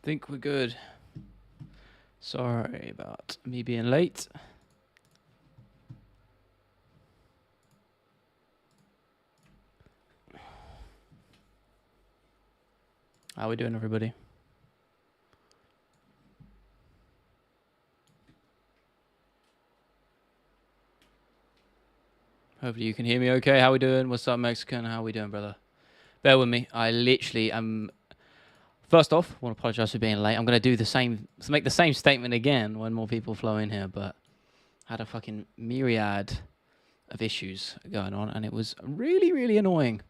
Think we're good. Sorry about me being late. How we doing, everybody? Hopefully you can hear me okay. How we doing? What's up, Mexican? How we doing, brother? Bear with me. I literally am... First off, I want to apologize for being late. I'm going to do the same... make the same statement again when more people flow in here, but I had a fucking myriad of issues going on, and it was really, really annoying.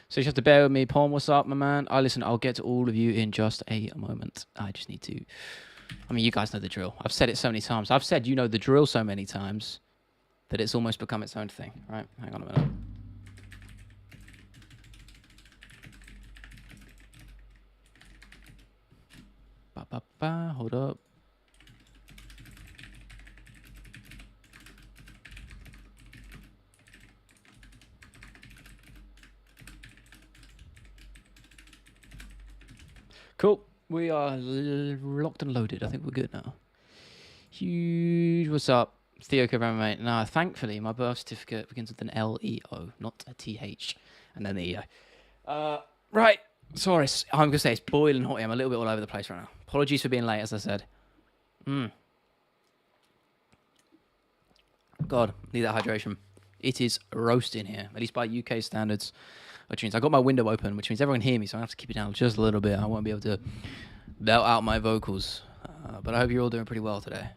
So you just have to bear with me. Paul, what's up, my man? Listen, I'll get to all of you in just a moment. I just need to... I mean, you guys know the drill. I've said it so many times. I've said you know the drill so many times that it's almost become its own thing, right? Hang on a minute. Hold up. Cool. We are locked and loaded. I think we're good now. Huge. What's up? Theo Cabrera, no, thankfully, my birth certificate begins with an L-E-O, not a T-H, and then the E-O. Right. Sorry, I'm going to say it's boiling hot here. I'm a little bit all over the place right now. Apologies for being late, as I said. God, need that hydration. It is roasting here, at least by UK standards, which means I got my window open, which means everyone can hear me, so I have to keep it down just a little bit. I won't be able to belt out my vocals, but I hope you're all doing pretty well today.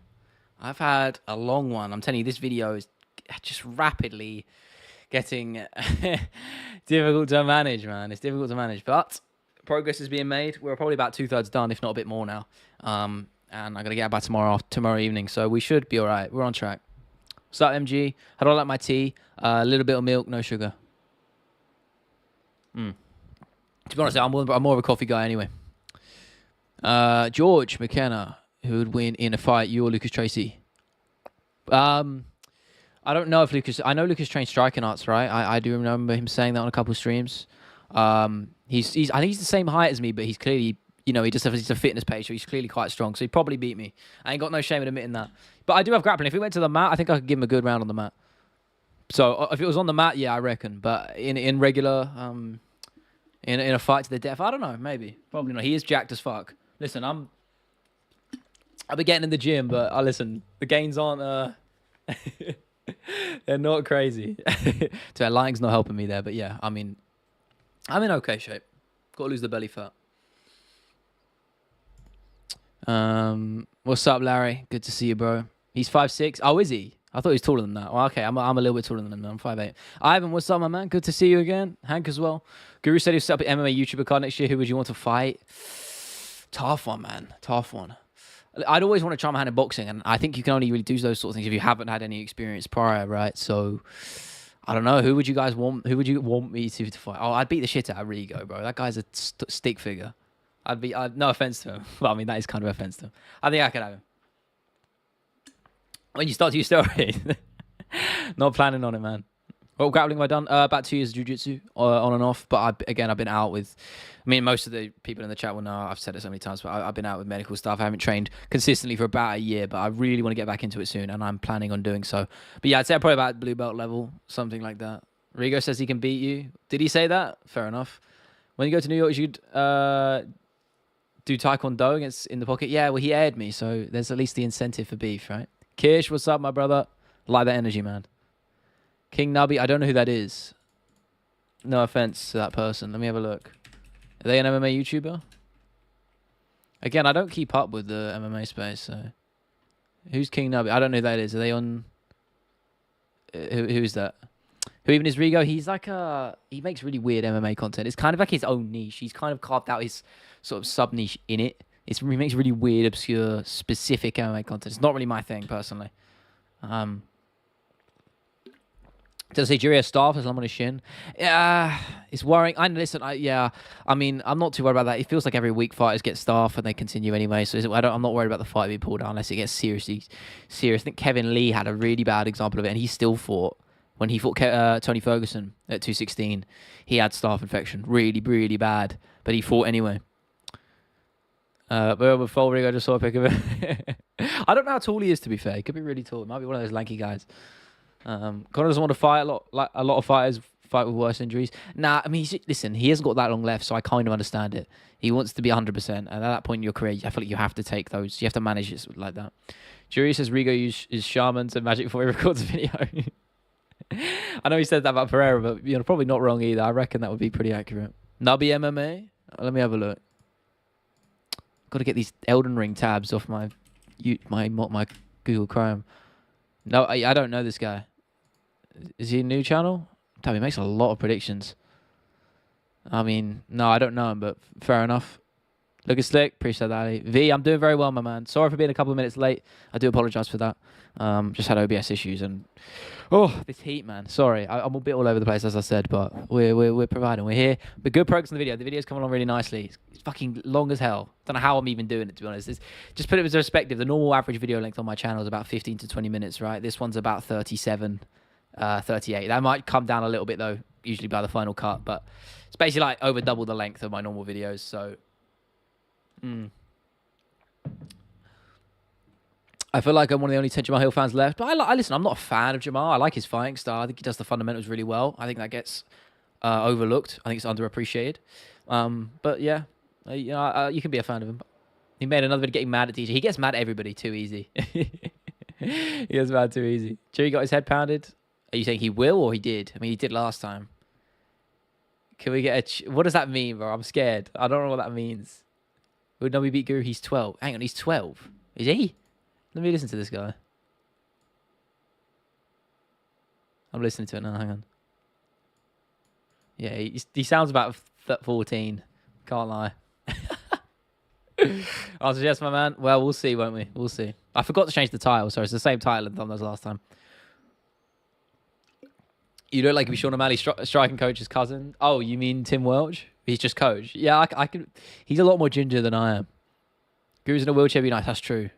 I've had a long one. I'm telling you, this video is just rapidly getting difficult to manage, man. It's difficult to manage, but progress is being made. We're probably about 2/3 done, if not a bit more now. And I'm going to get back tomorrow evening, so we should be all right. We're on track. What's up, MG? How do I like my tea? A little bit of milk, no sugar. To be honest, I'm more of a coffee guy anyway. George McKenna. Who would win in a fight, you or Lucas Tracy? I don't know if Lucas... I know Lucas trains striking arts, right? I do remember him saying that on a couple of streams. I think he's the same height as me, but he's clearly... You know, he's a fitness page, so he's clearly quite strong. So he'd probably beat me. I ain't got no shame in admitting that. But I do have grappling. If we went to the mat, I think I could give him a good round on the mat. So if it was on the mat, yeah, I reckon. But in regular... in a fight to the death, I don't know. Maybe. Probably not. He is jacked as fuck. Listen, I'll be getting in the gym, but listen, the gains aren't, they're not crazy. So lying's not helping me there, but yeah, I mean, I'm in okay shape. Got to lose the belly fat. What's up, Larry? Good to see you, bro. He's 5'6". Oh, is he? I thought he was taller than that. Well, okay, I'm a little bit taller than him. I'm 5'8". Ivan, what's up, my man? Good to see you again. Hank as well. Guru said he'll set up an MMA YouTuber card next year. Who would you want to fight? Tough one, man. Tough one. I'd always want to try my hand in boxing, and I think you can only really do those sort of things if you haven't had any experience prior, right? So, I don't know. Who would you guys want? Who would you want me to fight? Oh, I'd beat the shit out of Rigo, bro. That guy's a stick figure. No offense to him. Well, I mean, that is kind of offense to him. I think I could have him. When you start to use steroids. Not planning on it, man. What grappling have I done? About 2 years of jiu-jitsu, on and off. But I've been out with... I mean, most of the people in the chat will know, I've said it so many times, but I've been out with medical stuff. I haven't trained consistently for about a year, but I really want to get back into it soon, and I'm planning on doing so. But yeah, I'd say I'm probably about blue belt level, something like that. Rigo says he can beat you. Did he say that? Fair enough. When you go to New York, you should do Taekwondo against In the Pocket. Yeah, well, he aired me, so there's at least the incentive for beef, right? Kish, what's up, my brother? Like that energy, man. King Nubby, I don't know who that is. No offense to that person. Let me have a look. Are they an MMA YouTuber? Again, I don't keep up with the MMA space, so... Who's King Nubby? I don't know who that is. Are they on... Who's that? Who even is Rigo? He's like a... He makes really weird MMA content. It's kind of like his own niche. He's kind of carved out his sort of sub-niche in it. He makes really weird, obscure, specific MMA content. It's not really my thing, personally. Does he say staff as I'm on his shin? Yeah, it's worrying. Listen, I mean, I'm not too worried about that. It feels like every week fighters get staff and they continue anyway. So I'm not worried about the fight being pulled out unless it gets seriously serious. I think Kevin Lee had a really bad example of it, and he still fought. When he fought Tony Ferguson at 216, he had staph infection, really, really bad, but he fought anyway. But with Fulbright, I just saw a pic of it. I don't know how tall he is, to be fair. He could be really tall. It might be one of those lanky guys. Conor doesn't want to fight a lot. Like a lot of fighters fight with worse injuries. Nah, I mean, listen, he hasn't got that long left, so I kind of understand it. He wants to be 100%, and at that point in your career, I feel like you have to take those. You have to manage it like that. Jury says Rigo uses shamans and magic before he records a video. I know he said that about Pereira, but probably not wrong either. I reckon that would be pretty accurate. Nubby MMA. Let me have a look. Got to get these Elden Ring tabs off my Google Chrome. No, I don't know this guy. Is he a new channel? Damn, he makes a lot of predictions. I mean, no, I don't know him, but fair enough. Looking slick. Appreciate that, Ali. V, I'm doing very well, my man. Sorry for being a couple of minutes late. I do apologise for that. Just had OBS issues and... Oh, this heat, man. Sorry. I'm a bit all over the place, as I said, but we're providing. We're here. But good progress on the video. The video's coming along really nicely. It's fucking long as hell. Don't know how I'm even doing it, to be honest. Just put it into perspective. The normal average video length on my channel is about 15 to 20 minutes, right? This one's about 37, 38. That might come down a little bit, though, usually by the final cut. But it's basically like over double the length of my normal videos, so... I feel like I'm one of the only 10 Jamal Hill fans left. But I listen, I'm not a fan of Jamal. I like his fighting style. I think he does the fundamentals really well. I think that gets overlooked. I think it's underappreciated. But yeah, you can be a fan of him. He made another video getting mad at DJ. He gets mad at everybody too easy. He gets mad too easy. Jerry got his head pounded. Are you saying he will or he did? I mean, he did last time. Can we get what does that mean, bro? I'm scared. I don't know what that means. Would Nobby beat Guru? He's 12. Hang on, he's 12. Is he? Let me listen to this guy. I'm listening to it now. Hang on. Yeah, he sounds about 14. Can't lie. I said, yes, my man. Well, we'll see, won't we? We'll see. I forgot to change the title, so it's the same title and thumbnails last time. You don't like to be Sean O'Malley striking coach's cousin? Oh, you mean Tim Welch? He's just coach. Yeah, I can. He's a lot more ginger than I am. Guru's in a wheelchair, be nice. That's true.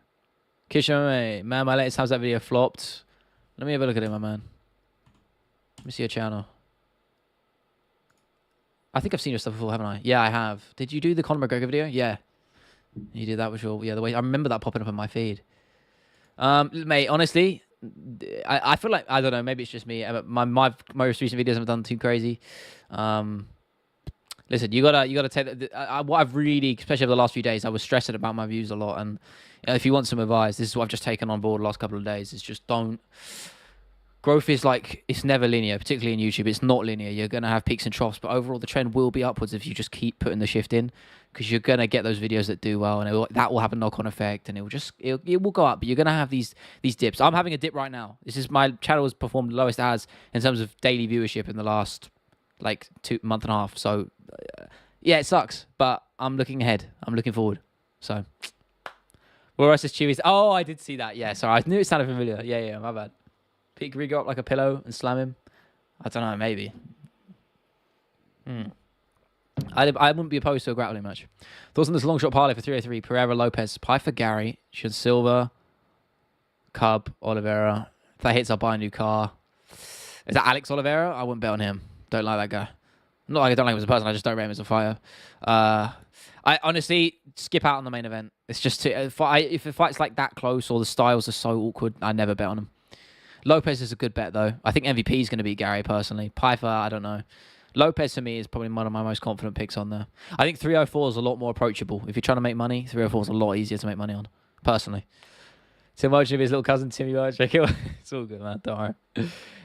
Kish MMA. Man, my latest how's that video flopped? Let me have a look at it, my man. Let me see your channel. I think I've seen your stuff before, haven't I? Yeah, I have. Did you do the Conor McGregor video? Yeah. You did that, which will, yeah, the way I remember that popping up in my feed. Mate, honestly, I feel like, I don't know, maybe it's just me. My most recent videos haven't done too crazy. Listen, you gotta take what I've really, especially over the last few days, I was stressing about my views a lot, and if you want some advice, this is what I've just taken on board the last couple of days. Is just don't. Growth is like, it's never linear, particularly in YouTube. It's not linear. You're gonna have peaks and troughs, but overall the trend will be upwards if you just keep putting the shift in, because you're gonna get those videos that do well, and that will have a knock-on effect, and it will go up. But you're gonna have these dips. I'm having a dip right now. This is my channel has performed the lowest as in terms of daily viewership in the last like 2 month and a half. So yeah, it sucks, but I'm looking ahead. I'm looking forward. So where else is Chewy's? Oh, I did see that. Yeah, sorry, I knew it sounded familiar. Yeah, my bad. Pick Rigo up like a pillow and slam him. I don't know, maybe. I wouldn't be opposed to a grappling match. Thoughts on this long shot parlay for 303? Pereira, Lopez, Pie for Gary, Sean Silva, Cub, Oliveira. If that hits, I'll buy a new car. Is that Alex Oliveira? I wouldn't bet on him. Don't like that guy. Not like I don't like him as a person. I just don't rate him as a fighter. I honestly skip out on the main event. It's just too, if a fight's like that close or the styles are so awkward, I never bet on him. Lopez is a good bet though. I think MVP is going to beat Gary personally. Piper, I don't know. Lopez for me is probably one of my most confident picks on there. I think 304 is a lot more approachable. If you're trying to make money, 304 is a lot easier to make money on, personally. Tim Welch and his little cousin Timmy Welch. It's all good, man. Don't worry.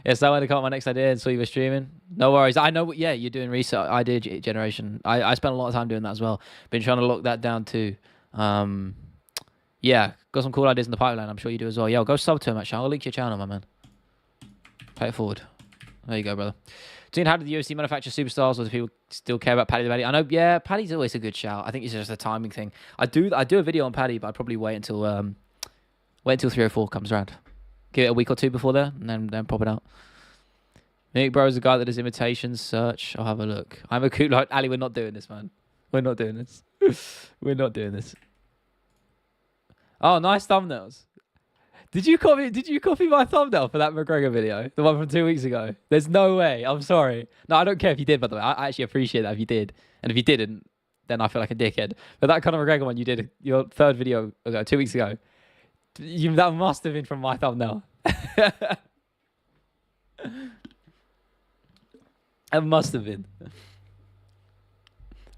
Yeah, so I went to come up my next idea and saw you were streaming. No worries. I know. Yeah, you're doing research. Idea generation. I spent a lot of time doing that as well. Been trying to lock that down too. Yeah, got some cool ideas in the pipeline. I'm sure you do as well. Yeah, go sub to him actually. I'll link your channel, my man. Pay it forward. There you go, brother. Dean, how did the UFC manufacture superstars, or do people still care about Paddy the Baddy? I know, yeah, Paddy's always a good shout. I think it's just a timing thing. I do a video on Paddy, but I'd probably wait until 304 comes around. Give it a week or two before there, and then pop it out. Nick Bro is a guy that does imitations. Search. I'll have a look. I'm a cool like Ali. We're not doing this, man. We're not doing this. We're not doing this. Oh, nice thumbnails. Did you copy my thumbnail for that McGregor video? The one from 2 weeks ago? There's no way. I'm sorry. No, I don't care if you did, by the way. I actually appreciate that if you did. And if you didn't, then I feel like a dickhead. But that Conor McGregor one you did, your third video ago, 2 weeks ago, that must have been from my thumbnail. It must have been.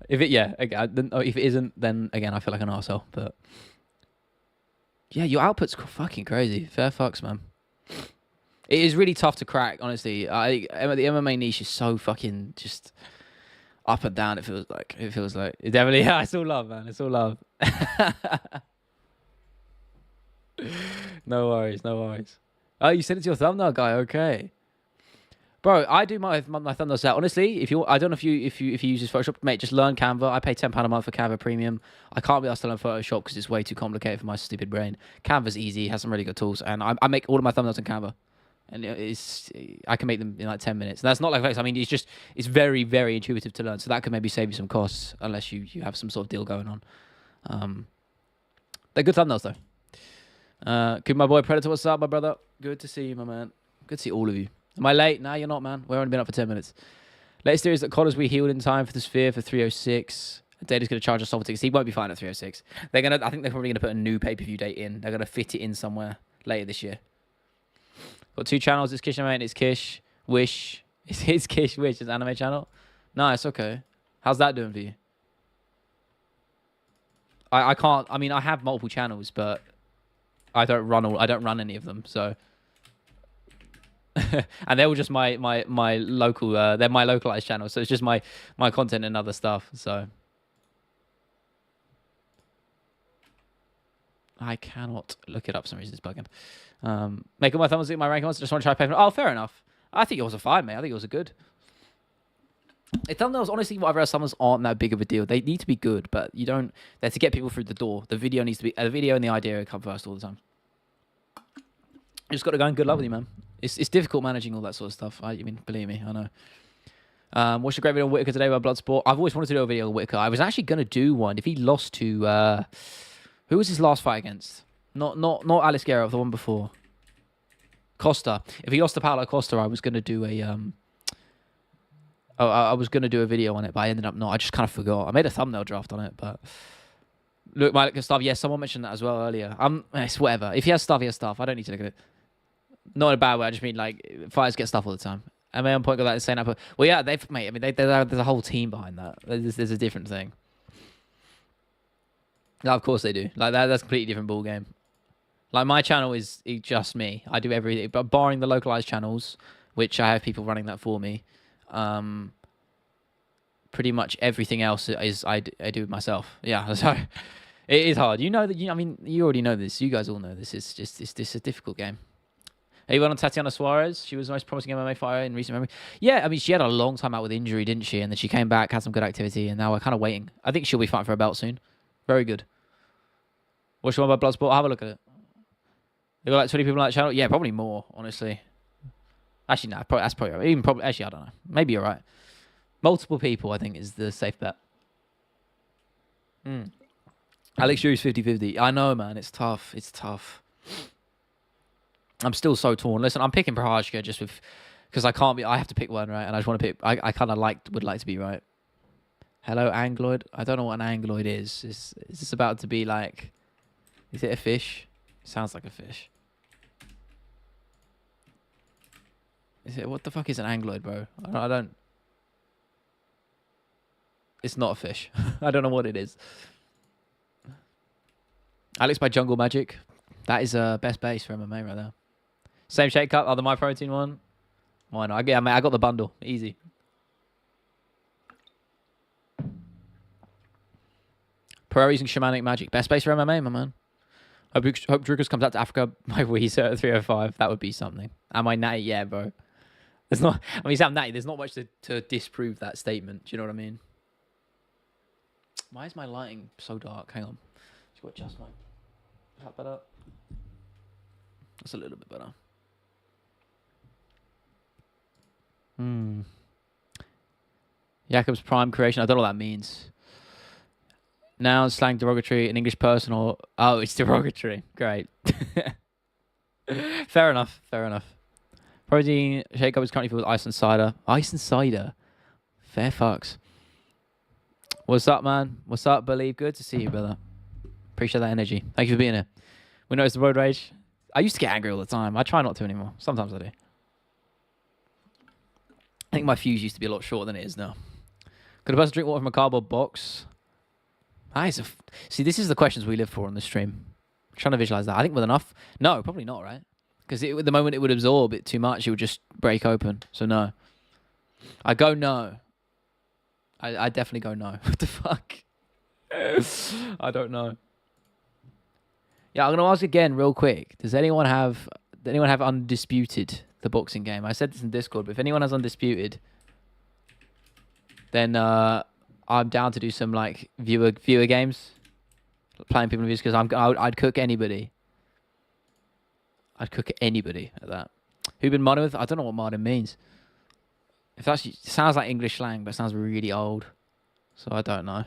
If it isn't, then again, I feel like an arsehole. But yeah, your output's fucking crazy. Fair fucks, man. It is really tough to crack, honestly. The MMA niche is so fucking just up and down. It feels like. It definitely. Yeah, it's all love, man. It's all love. No worries. Oh, you sent it to your thumbnail guy. Okay. Bro, I do my thumbnails out. Honestly, I don't know if you use this Photoshop, mate, just learn Canva. I pay £10 a month for Canva Premium. I can't be asked to learn Photoshop because it's way too complicated for my stupid brain. Canva's easy, has some really good tools, and I make all of my thumbnails in Canva. And I can make them in like 10 minutes. And that's not like face. I mean, it's very, very intuitive to learn. So that could maybe save you some costs unless you have some sort of deal going on. They're good thumbnails though. Good, my boy Predator, what's up, my brother? Good to see you, my man. Good to see all of you. Am I late? No, you're not, man. We've only been up for 10 minutes. Latest theory is that Connors we healed in time for the Sphere for 306. Data's going to charge us soft tickets. He won't be fine at 306. I think they're probably going to put a new pay-per-view date in. They're going to fit it in somewhere later this year. Got 2 channels. It's Kish and it's Kish Wish. It's Kish Wish. It's anime channel. Nice. Okay. How's that doing for you? I can't. I mean, I have multiple channels, but I don't run any of them. So. And they're all just my local. They're my localized channels. So it's just my content and other stuff. So. I cannot look it up for some reason. It's bugging. Making my thumbs in my rank. I just want to try payment. Oh, fair enough. I think it was a fine, mate. I think it was a good. Thumbnails, honestly, whatever else, thumbnails aren't that big of a deal. They need to be good, but you don't. They're to get people through the door. The video needs to be. The video and the idea come first all the time. You just got to go and good luck with you, man. It's difficult managing all that sort of stuff. I mean, believe me, I know. Watched a great video on Whitaker today about Bloodsport. I've always wanted to do a video on Whitaker. I was actually going to do one if he lost to. Who was his last fight against? Not Alex Guerrero, the one before. Costa. If he lost to Paulo Costa, I was going to do a I was going to do a video on it, but I ended up not. I just kind of forgot. I made a thumbnail draft on it, but look, my stuff. Yes, someone mentioned that as well earlier. It's whatever. If he has stuff, he has stuff. I don't need to look at it. Not in a bad way. I just mean like fighters get stuff all the time. And my own point got that insane up. Well, yeah, there's a whole team behind that. There's a different thing. No, of course they do. Like that's a completely different ball game. Like my channel is just me. I do everything, but barring the localized channels, which I have people running that for me. Pretty much everything else is I do myself. Yeah, so it is hard. You know that. I mean, you already know this. You guys all know this. It's a difficult game. Hey, you went on Tatiana Suarez. She was the most promising MMA fighter in recent memory. Yeah, I mean, she had a long time out with injury, didn't she? And then she came back, had some good activity, and now we're kind of waiting. I think she'll be fighting for a belt soon. Very good. What's your one about Bloodsport? I'll have a look at it. You got like 20 people on that channel? Yeah, probably more, honestly. Actually, no, that's probably right. Even probably, actually, I don't know. Maybe you're right. Multiple people, I think, is the safe bet. Alex Drew's 50-50. I know, man. It's tough. It's tough. I'm still so torn. Listen, I'm picking Prohashka just because I can't be. I have to pick one, right? And I just want to pick. I kind of would like to be right. Hello, Angloid. I don't know what an Angloid is. Is this about to be like? Is it a fish? Sounds like a fish. Is it? What the fuck is an Angloid, bro? I don't. It's not a fish. I don't know what it is. Alex by Jungle Magic. That is best base for MMA right there. Same shake cup. Oh, the My Protein one. Why not? Yeah, mate, I got the bundle. Easy. Pereira using Shamanic Magic. Best base for MMA, my man. Hope Drugas comes out to Africa by Weezer at 305. That would be something. Am I natty? Yeah, bro. There's not. I mean, Sam natty. There's not much to disprove that statement. Do you know what I mean? Why is my lighting so dark? Hang on. Just got to adjust mine. Is that better? That's a little bit better. Jacob's prime creation. I don't know what that means. Noun, slang, derogatory, an English person, or... Oh, it's derogatory. Great. Fair enough. Fair enough. Protein shake-up is currently filled with ice and cider. Ice and cider. Fair fucks. What's up, man? What's up, Believe? Good to see you, brother. Appreciate that energy. Thank you for being here. We know it's the road rage. I used to get angry all the time. I try not to anymore. Sometimes I do. I think my fuse used to be a lot shorter than it is now. Could a person drink water from a cardboard box? See, this is the questions we live for on the stream. I'm trying to visualize that. I think with enough. No, probably not, right? Because the moment it would absorb it too much, it would just break open. So no. I go no. I definitely go no. What the fuck? I don't know. Yeah, I'm gonna ask again real quick. Does anyone have Undisputed, the boxing game? I said this in Discord, but if anyone has Undisputed, then I'm down to do some like viewer games, playing people in views, because I'd cook anybody. I'd cook anybody at that. Who been modding with? I don't know what modding means. If that's, it sounds like English slang, but it sounds really old. So I don't know.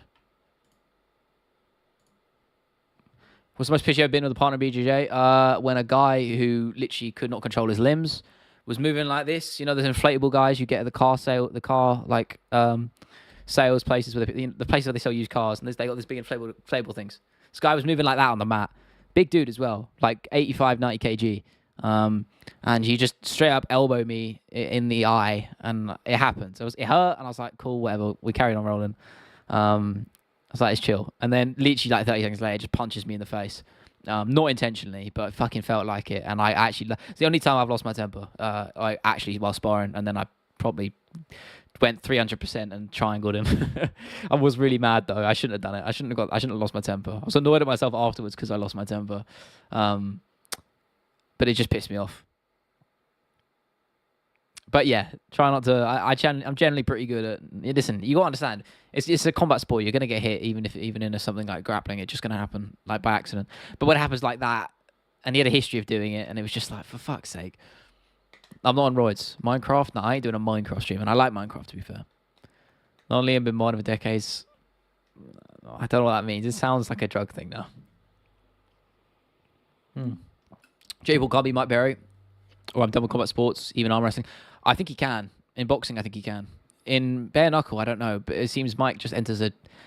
What's the most pissed you ever been with a partner BJJ? When a guy who literally could not control his limbs was moving like this. You know, there's inflatable guys you get at the car sales places where the places where they sell used cars, and they got this big inflatable things. This guy was moving like that on the mat. Big dude as well, like 85, 90 kg. And he just straight up elbowed me in the eye, and it happened. So it hurt, and I was like, cool, whatever. We carried on rolling. I was like, it's chill. And then literally like 30 seconds later, it just punches me in the face. Not intentionally, but it fucking felt like it. And I actually, it's the only time I've lost my temper. I actually, while sparring, and then I probably went 300% and triangled him. I was really mad though. I shouldn't have done it. I shouldn't have lost my temper. I was annoyed at myself afterwards because I lost my temper. But it just pissed me off. But yeah, try not to. I'm generally pretty good at. Listen, you gotta understand. It's a combat sport. You're gonna get hit, even in something like grappling. It's just gonna happen like by accident. But when it happens like that, and he had a history of doing it, and it was just like, for fuck's sake. I'm not on roids. Minecraft? No, I ain't doing a Minecraft stream, and I like Minecraft, to be fair. Not only have been modding for decades. I don't know what that means. It sounds like a drug thing now. J-Ball can't be Mike Berry. Or I'm done with combat sports, even arm wrestling. I think he can. In boxing, I think he can. In bare knuckle, I don't know. But it seems Mike just enters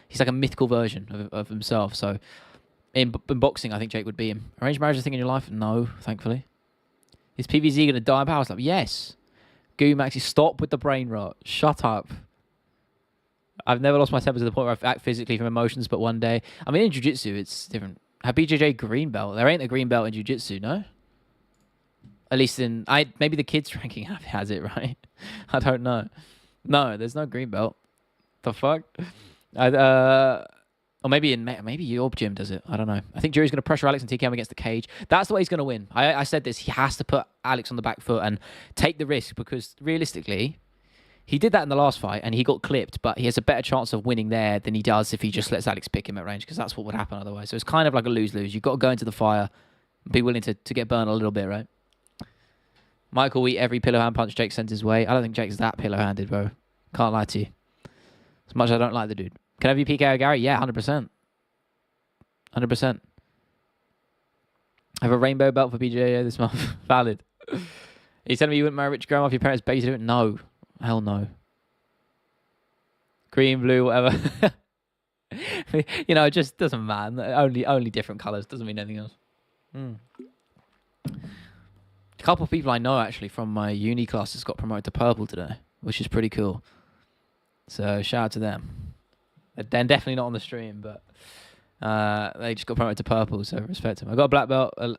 he's like a mythical version of himself. So in boxing, I think Jake would beat him. Arranged marriage a thing in your life? No, thankfully. Is PVZ going to die in power slap? Yes. Goo Maxi, stop with the brain rot. Shut up. I've never lost my temper to the point where I act physically from emotions, but one day. I mean, in jiu-jitsu, it's different. Have BJJ green belt? There ain't a green belt in jiu-jitsu, no? At least maybe the kids ranking has it, right? I don't know. No, there's no green belt. The fuck? Or maybe your gym does it. I don't know. I think Jury's going to pressure Alex and TK him against the cage. That's the way he's going to win. I said this. He has to put Alex on the back foot and take the risk, because realistically, he did that in the last fight and he got clipped, but he has a better chance of winning there than he does if he just lets Alex pick him at range, because that's what would happen otherwise. So it's kind of like a lose-lose. You've got to go into the fire and be willing to get burned a little bit, right? Michael will eat every pillow hand punch Jake sends his way. I don't think Jake's that pillow-handed, bro. Can't lie to you. As much as I don't like the dude. Can I have you PKO Gary? Yeah, 100%. 100%. I have a rainbow belt for BJJ this month. Valid. You telling me you wouldn't marry a rich grandma if your parents begged you to do it? No. Hell no. Green, blue, whatever. You know, it just doesn't matter. Only different colours. Doesn't mean anything else. A couple of people I know, actually, from my uni classes got promoted to purple today, which is pretty cool. So, shout out to them. They're definitely not on the stream, but they just got promoted to purple, so respect them. I got a black belt, a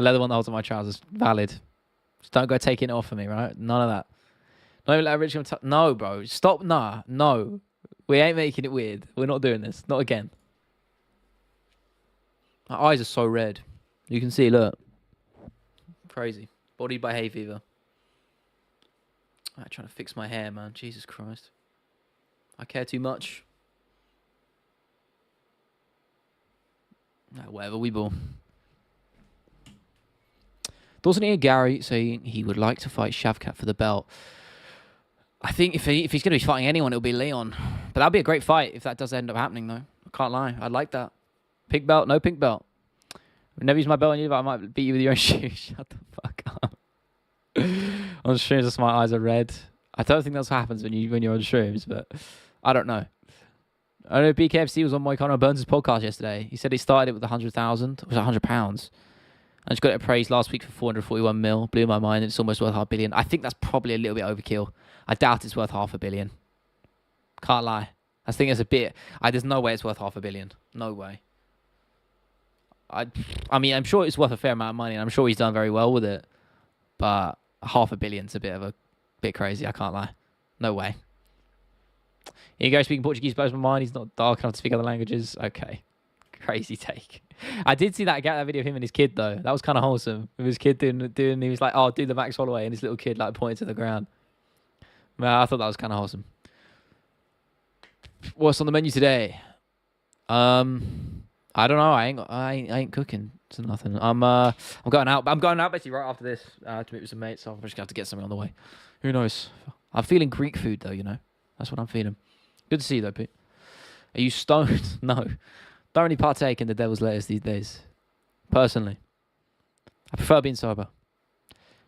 leather one that holds on my trousers. Valid. Just don't go taking it off of me, right? None of that. Not even let a rich no, bro. Stop. Nah. No. We ain't making it weird. We're not doing this. Not again. My eyes are so red. You can see, look. Crazy. Bodied by hay fever. I'm trying to fix my hair, man. Jesus Christ. I care too much. Whatever, we ball. Doesn't hear Gary saying he would like to fight Shavkat for the belt. I think if he's going to be fighting anyone, it'll be Leon. But that'd be a great fight if that does end up happening, though. I can't lie. I'd like that. Pink belt, no pink belt. I've never used my belt on you, but I might beat you with your own shoes. Shut the fuck up. On streams, my eyes are red. I don't think that's what happens when you're on streams, but I don't know. I know BKFC was on my Conor Burns' podcast yesterday. He said he started it with 100,000. It was £100. And just got it appraised last week for 441 mil. Blew my mind. It's almost worth $500 million. I think that's probably a little bit overkill. I doubt it's worth $500 million. Can't lie. I think it's a bit. There's no way it's worth $500 million. No way. I mean, I'm sure it's worth a fair amount of money, and I'm sure he's done very well with it. But $500 million's a bit crazy. I can't lie. No way. Here you go, speaking Portuguese blows my mind. He's not dark enough to speak other languages. Okay. Crazy take. I did see that video of him and his kid, though. That was kind of wholesome. With his kid doing, he was like, oh, do the Max Holloway, and his little kid like pointing to the ground. Man, I thought that was kind of wholesome. What's on the menu today? I don't know. I ain't cooking to nothing. I'm going out. I'm going out basically right after this to meet with some mates. So I'm just gonna have to get something on the way. Who knows? I'm feeling Greek food though. You know, that's what I'm feeling. Good to see you though, Pete. Are you stoned? No. Don't really partake in the devil's lettuce these days. Personally, I prefer being sober.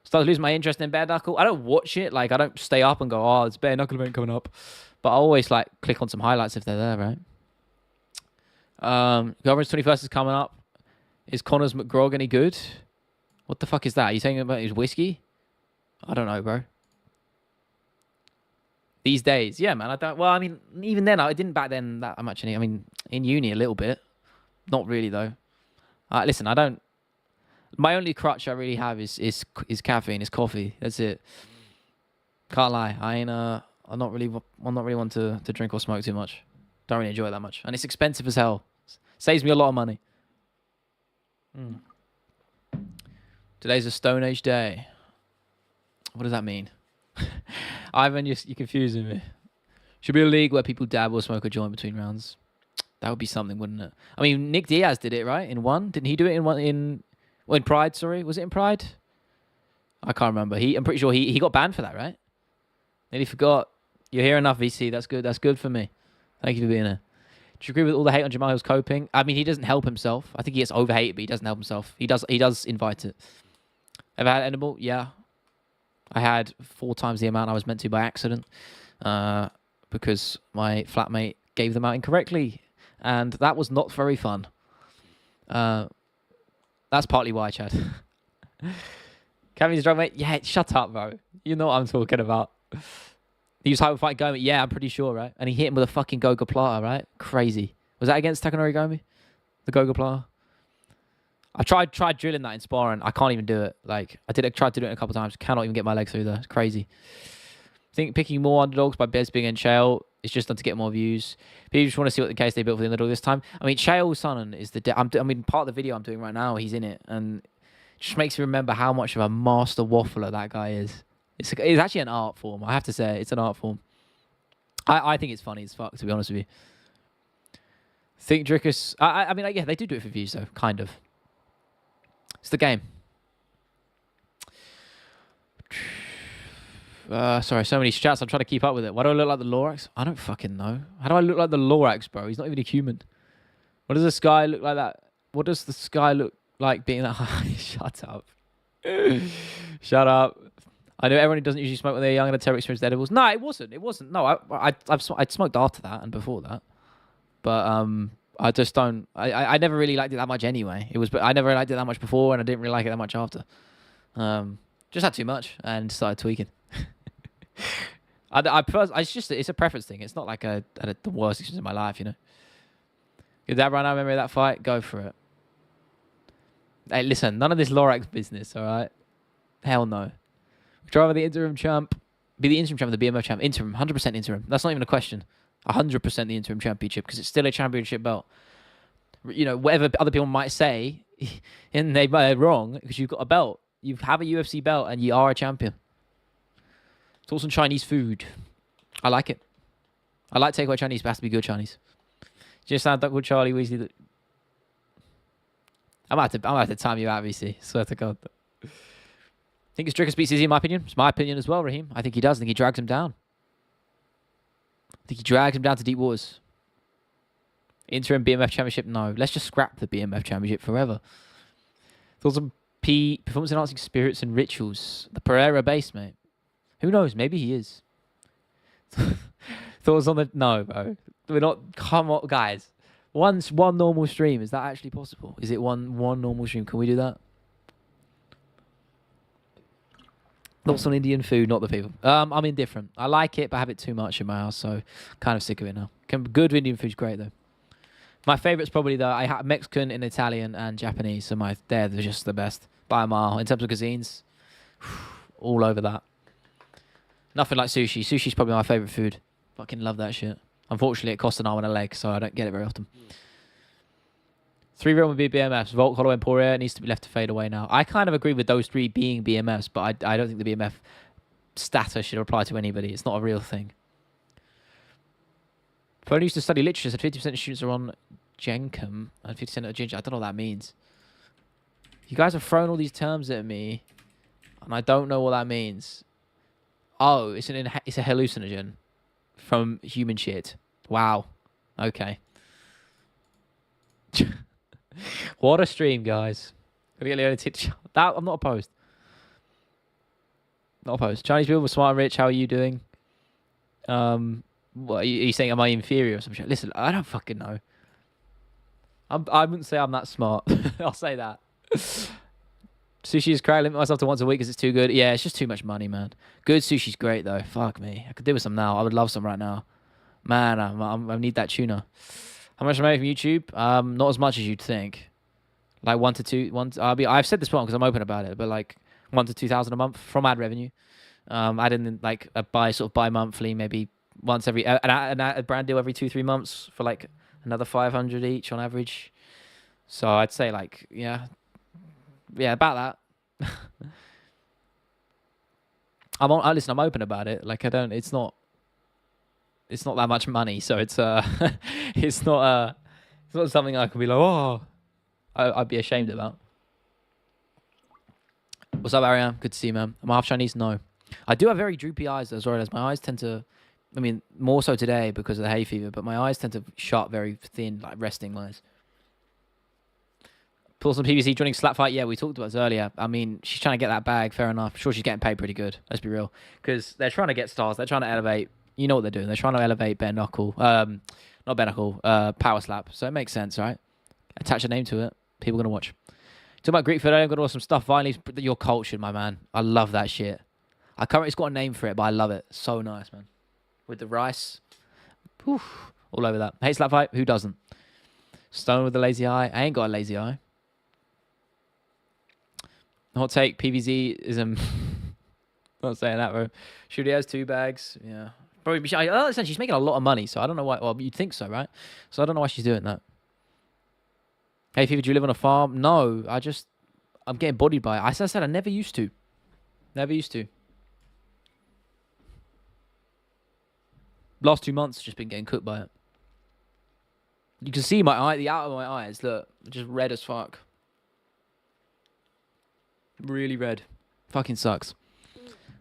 Started losing my interest in bare knuckle. I don't watch it. Like I don't stay up and go, oh, it's bare knuckle event coming up. But I always like click on some highlights if they're there, right? Government's 21st is coming up. Is Connor's McGrog any good? What the fuck is that? Are you saying about his whiskey? I don't know, bro. These days, yeah, man. I don't. Well, I mean, even then, I didn't back then that much. I mean, in uni a little bit, not really though. Listen, I don't. My only crutch I really have is caffeine, is coffee. That's it. Can't lie. I'm not really one to drink or smoke too much. Don't really enjoy it that much, and it's expensive as hell. Saves me a lot of money. Today's a Stone Age day. What does that mean? Ivan, you're confusing me. Should be a league where people dab or smoke a joint between rounds. That would be something, wouldn't it? I mean, Nick Diaz did it, right? In one, didn't he do it in one? In Pride? Sorry, was it in Pride? I can't remember. I'm pretty sure he got banned for that, right? Nearly forgot. You're here enough, VC. That's good. That's good for me. Thank you for being here. Do you agree with all the hate on Jamal Hill's coping? I mean, he doesn't help himself. I think he gets overhated, but he doesn't help himself. He does invite it. Ever had edible? Yeah. I had 4 times the amount I was meant to by accident because my flatmate gave them out incorrectly. And that was not very fun. That's partly why, Chad. Cavi's drug mate? Yeah, shut up, bro. You know what I'm talking about. He was hyper fight Gomi. Yeah, I'm pretty sure, right? And he hit him with a fucking Goga Plata, right? Crazy. Was that against Takanori Gomi? The Goga Plata? I tried drilling that in sparring. I can't even do it. Like, tried to do it a couple of times. Cannot even get my legs through there. It's crazy. I think picking more underdogs by Besbing and Chael is just done to get more views. People just want to see what the case they built for the underdog this time. I mean, Chael Sonnen is part of the video I'm doing right now, he's in it. And it just makes me remember how much of a master waffler that guy is. It's actually an art form. I have to say, it's an art form. I think it's funny as fuck, to be honest with you. Think Drickus... I mean, yeah, they do it for views, though. Kind of. It's the game. Sorry, so many chats. I'm trying to keep up with it. Why do I look like the Lorax? I don't fucking know. How do I look like the Lorax, bro? He's not even a human. What does the sky look like that? What does the sky look like being that high? Shut up. Shut up. I know everyone who doesn't usually smoke when they're young and had terrible experience with edibles. No, it wasn't. It wasn't. No, I'd smoked after that and before that. But I just don't... I never really liked it that much anyway. I never liked it that much before and I didn't really like it that much after. Just had too much and started tweaking. It's a preference thing. It's not like I had the worst experience in my life, you know. Did that run out memory of that fight? Go for it. Hey, listen, none of this Lorax business, all right? Hell no. Would you rather the interim champ be the interim champ or the BMF champ? Interim, 100% interim. That's not even a question. 100% the interim championship because it's still a championship belt. You know, whatever other people might say, and they're wrong because you've got a belt. You have a UFC belt and you are a champion. Thoughts on Chinese food? I like it. I like takeaway Chinese, but it has to be good Chinese. Just sound like Charlie Weasley. I'm about to time you out, VC. Swear to God. I think it's Drickus beats Izzy in my opinion. It's my opinion as well, Raheem. I think he does. I think he drags him down. I think he drags him down to deep waters. Interim BMF championship? No. Let's just scrap the BMF championship forever. Thoughts on performance enhancing spirits and rituals? The Pereira base, mate. Who knows? Maybe he is. Thoughts on the... No, bro. We're not. Come on, guys. One normal stream. Is that actually possible? Is it one normal stream? Can we do that? Thoughts on Indian food, not the people. I'm indifferent. I like it, but I have it too much in my house, so kind of sick of it now. Good Indian food's great though. My favourite's probably I have Mexican and Italian and Japanese. So they're just the best by a mile in terms of cuisines. All over that. Nothing like sushi. Sushi's probably my favourite food. Fucking love that shit. Unfortunately, it costs an arm and a leg, so I don't get it very often. 3 real would be BMFs. Volt, Hollow, and Pereira needs to be left to fade away now. I kind of agree with those 3 being BMFs, but I don't think the BMF status should apply to anybody. It's not a real thing. If I used to study literature, said 50% of students are on Jenkum and 50% are Ginger. I don't know what that means. You guys have thrown all these terms at me, and I don't know what that means. Oh, it's a hallucinogen from human shit. Wow. Okay. What a stream, guys. I'm not opposed. Not opposed. Chinese people were smart and rich. How are you doing? What are you saying? Am I inferior or some shit? Listen, I don't fucking know. I wouldn't say I'm that smart. I'll say that. Sushi is crack. Limit myself to once a week because it's too good. Yeah, it's just too much money, man. Good sushi's great though. Fuck me. I could do with some now. I would love some right now. Man, I need that tuna. How much am I making from YouTube? Not as much as you'd think. Like 1 to 2. I've said this before because I'm open about it, but like 1 to 2,000 a month from ad revenue. I didn't like buy monthly, maybe once every a brand deal every 2-3 months for like another 500 each on average. So I'd say like yeah, about that. Listen, I'm open about it. Like it's not that much money, so it's it's not something I can be like, oh, I'd be ashamed about. What's up, Ariane? Good to see you, man. Am I half Chinese? No. I do have very droopy eyes as well, as my eyes tend to, I mean, more so today because of the hay fever, but my eyes tend to shut very thin, like resting eyes. Pull some PVC joining slap fight. Yeah, we talked about this earlier. I mean, she's trying to get that bag. Fair enough. I'm sure she's getting paid pretty good. Let's be real. Because they're trying to get stars. They're trying to elevate. You know what they're doing. They're trying to elevate bare knuckle. Not bare knuckle. Power slap. So it makes sense, right? Attach a name to it. People are going to watch. Talking about Greek food, I'm going to order some stuff. Finally, you're cultured, my man. I love that shit. I currently got a name for it, but I love it. So nice, man. With the rice. Poof, all over that. Hate slap fight? Who doesn't? Stone with the lazy eye. I ain't got a lazy eye. Hot take, PVZ is not saying that, bro. Shooty has 2 bags. Yeah. Probably. She's making a lot of money, so I don't know why. Well, you'd think so, right? So I don't know why she's doing that. Hey, Fever, do you live on a farm? No, I'm getting bodied by it. As I said, I never used to. Never used to. Last 2 months, just been getting cooked by it. You can see my eye, the outer of my eyes, look, just red as fuck. Really red. Fucking sucks.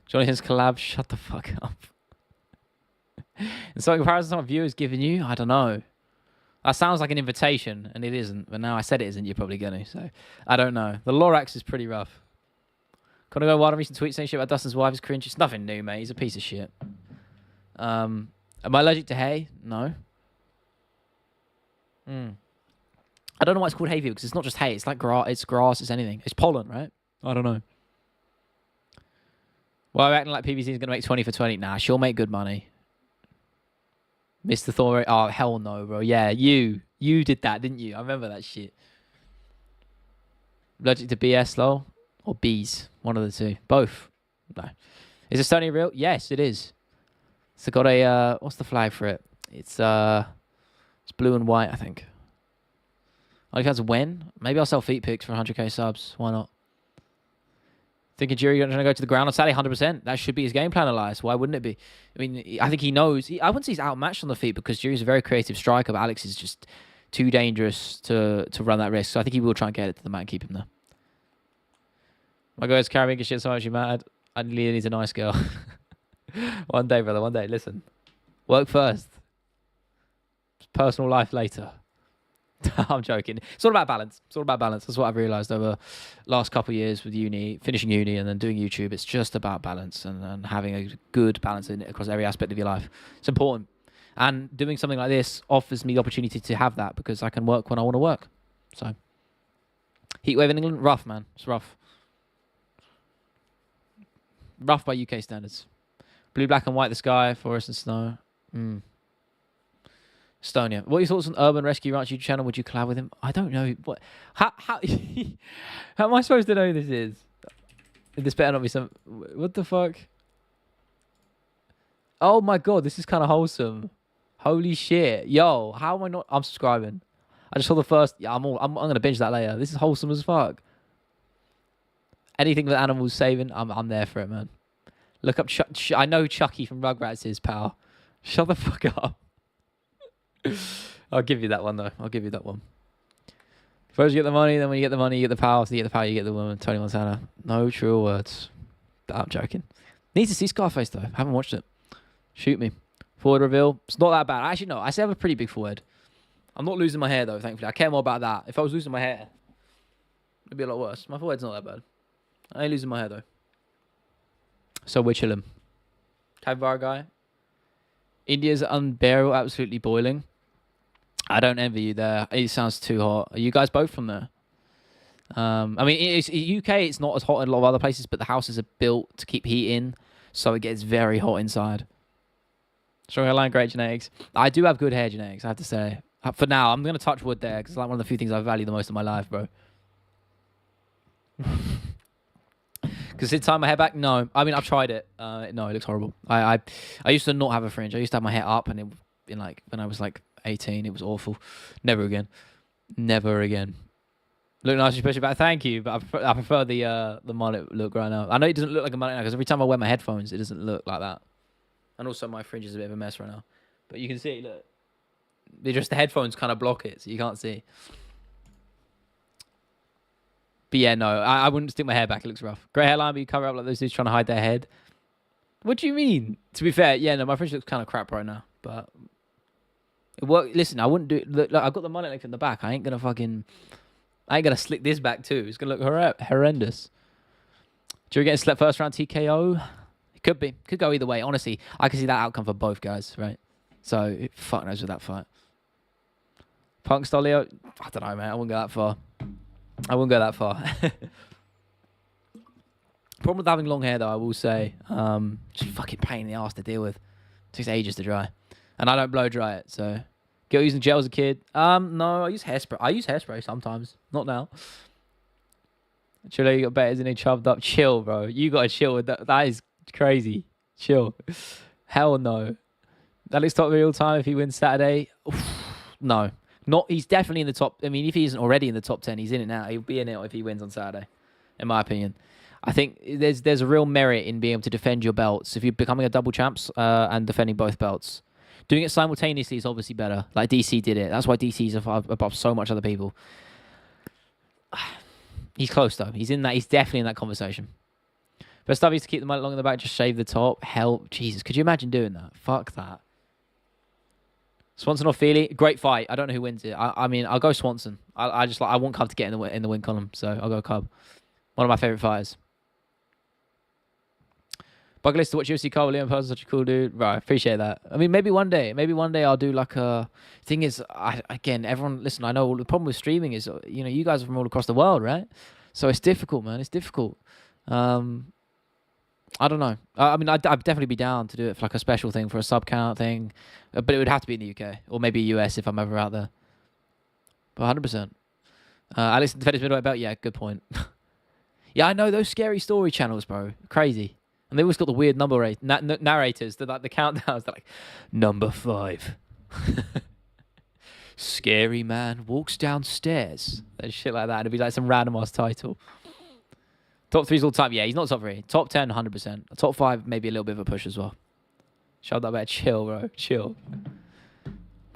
Jonathan's collab, shut the fuck up. And so in comparison to what viewers giving you, I don't know. That sounds like an invitation, and it isn't. But now I said it isn't, you're probably going to. So, I don't know. The Lorax is pretty rough. Can I go wild on recent tweets saying shit about Dustin's wife is cringe? It's nothing new, mate. He's a piece of shit. Am I allergic to hay? No. I don't know why it's called hay fever, because it's not just hay. It's like it's grass, it's anything. It's pollen, right? I don't know. Why are we acting like PVC is going to make 20 for 20? Nah, she'll make good money. Mr. Thor, oh, hell no, bro. Yeah, you did that, didn't you? I remember that shit. Allergic to BS, lol? Or B's? One of the two. Both. No. Is it Sony real? Yes, it is. It's got a, what's the flag for it? It's blue and white, I think. I think that's when. Maybe I'll sell feet pics for 100k subs. Why not? Thinking Jerry going to go to the ground on Saturday, 100%. That should be his game plan, Elias. Why wouldn't it be? I mean, I think he knows. I wouldn't say he's outmatched on the feet because Jerry's a very creative striker, but Alex is just too dangerous to run that risk. So I think he will try and get it to the mat and keep him there. My guy's carrying shit so much you mad. I need a nice girl. One day, brother. One day. Listen. Work first. Personal life later. I'm joking. It's all about balance. It's all about balance. That's what I've realised over the last couple of years with uni, finishing uni and then doing YouTube. It's just about balance and having a good balance in across every aspect of your life. It's important. And doing something like this offers me the opportunity to have that because I can work when I want to work. So, heat wave in England, rough, man. It's rough. Rough by UK standards. Blue, black, and white, the sky, forest, and snow. Estonia. What are your thoughts on Urban Rescue Ranch YouTube channel? Would you collab with him? I don't know. What? How how am I supposed to know who this is? This better not be some... What the fuck? Oh my god, this is kind of wholesome. Holy shit. Yo, how am I not... I'm subscribing. I just saw the first... Yeah, I'm going to binge that later. This is wholesome as fuck. Anything that animals saving, I'm there for it, man. Look up... I know Chucky from Rugrats is, pal. Shut the fuck up. I'll give you that one, though. I'll give you that one. First you get the money, then when you get the money, you get the power. After you get the power, you get the woman. Tony Montana. No true words. I'm joking. Need to see Scarface, though. Haven't watched it. Shoot me. Forward reveal. It's not that bad. Actually, no. I still have a pretty big forehead. I'm not losing my hair, though, thankfully. I care more about that. If I was losing my hair, it'd be a lot worse. My forehead's not that bad. I ain't losing my hair, though. So we're chilling. Capybara guy. India's unbearable, absolutely boiling. I don't envy you there. It sounds too hot. Are you guys both from there? I mean, it's UK. It's not as hot in a lot of other places, but the houses are built to keep heat in, so it gets very hot inside. Strong hairline, great genetics. I do have good hair genetics, I have to say. For now, I'm gonna touch wood there because it's like one of the few things I value the most in my life, bro. Because did tie my hair back? No. I mean, I've tried it. No, it looks horrible. I used to not have a fringe. I used to have my hair up, and when I was like 18, it was awful. Never again. Never again. Look nice, especially back. Thank you, but I prefer the mullet look right now. I know it doesn't look like a mullet now because every time I wear my headphones, it doesn't look like that. And also, my fringe is a bit of a mess right now. But you can see, look. The headphones kind of block it, so you can't see. But yeah, no, I wouldn't stick my hair back. It looks rough. Great hairline, but you cover up like those dudes trying to hide their head. What do you mean? To be fair, yeah, no, my fringe looks kind of crap right now. But it worked. Listen, I wouldn't do it. Look, I've got the mullet length in the back. I ain't going to slick this back too. It's going to look horrendous. Do you get slept first round TKO? It could be. Could go either way. Honestly, I can see that outcome for both guys, right? So, fuck knows with that fight. Punk Stolio? I don't know, man. I wouldn't go that far. Problem with having long hair, though, I will say, just fucking pain in the ass to deal with. It takes ages to dry. And I don't blow dry it, so... Get using gel as a kid? No, I use hairspray. I use hairspray sometimes. Not now. Chilo, you got better than he chubbed up. Chill, bro. You got to chill with that. That is crazy. Chill. Hell no. That looks top real time if he wins Saturday. Oof, no. He's definitely in the top. I mean, if he isn't already in the top 10, he's in it now. He'll be in it if he wins on Saturday, in my opinion. I think there's a real merit in being able to defend your belts. If you're becoming a double champs and defending both belts. Doing it simultaneously is obviously better. Like DC did it. That's why DC's above so much other people. He's close, though. He's definitely in that conversation. Best stuff is to keep the mullet long in the back, just shave the top. Hell, Jesus. Could you imagine doing that? Fuck that. Swanson or Feely, great fight. I don't know who wins it. I mean, I'll go Swanson. I want Cub to get in the win column, so I'll go Cub. One of my favorite fighters. Bucket list to watch UFC Cole in person, such a cool dude. Right, appreciate that. I mean, maybe one day I'll do like a... Thing is, everyone, listen, I know the problem with streaming is, you guys are from all across the world, right? So it's difficult, man. It's difficult. I don't know. I mean, I'd definitely be down to do it for like a special thing, for a sub count thing. But it would have to be in the UK. Or maybe US if I'm ever out there. But 100%. Alex, defenders middleweight belt? Yeah, good point. Yeah, I know. Those scary story channels, bro. Crazy. And they always got the weird narrators. They're like the countdowns. They're like, number 5. Scary man walks downstairs. And shit like that. It'd be like some random ass title. Top 3's all time. Yeah, he's not top 3. Top 10, 100%. Top 5, maybe a little bit of a push as well. Shut up, better. Chill, bro. Chill.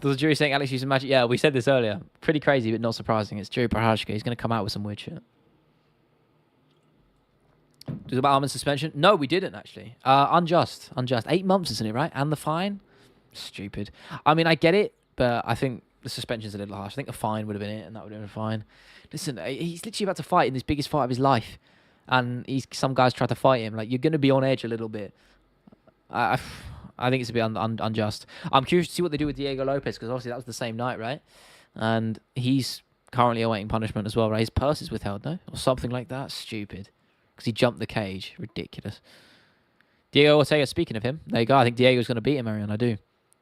Does the jury saying Alex using magic? Yeah, we said this earlier. Pretty crazy, but not surprising. It's Jury Prohashka. He's going to come out with some weird shit. Was it about Armin's suspension? No, we didn't, actually. Unjust. 8 months, isn't it, right? And the fine? Stupid. I mean, I get it, but I think the suspension's a little harsh. I think a fine would have been it, and that would have been fine. Listen, he's literally about to fight in this biggest fight of his life. And some guys try to fight him. Like, you're going to be on edge a little bit. I I think it's a bit unjust. I'm curious to see what they do with Diego Lopez, because obviously that was the same night, right? And he's currently awaiting punishment as well, right? His purse is withheld, no? Or something like that. Stupid. Because he jumped the cage. Ridiculous. Diego Ortega, speaking of him, there you go. I think Diego's going to beat him, Marion. I do.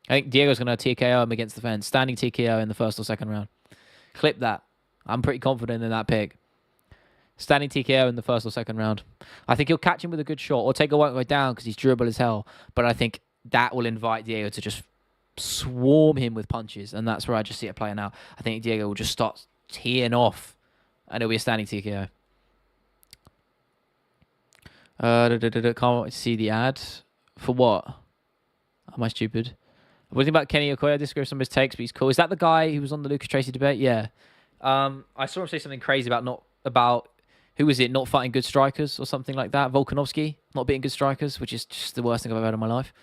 I think Diego's going to TKO him against the fence. Standing TKO in the first or second round. Clip that. I'm pretty confident in that pick. Standing TKO in the first or second round. I think he'll catch him with a good shot. Ortega won't go down because he's durable as hell. But I think that will invite Diego to just swarm him with punches. And that's where I just see it playing out. I think Diego will just start teeing off. And it'll be a standing TKO. Can't see the ad. For what? Am I stupid? What do you think about Kenny Okoye? I disagree with some of his takes, but he's cool. Is that the guy who was on the Lucas Tracy debate? Yeah. I saw him say something crazy about who was it? Not fighting good strikers or something like that. Volkanovski not beating good strikers, which is just the worst thing I've ever heard in my life.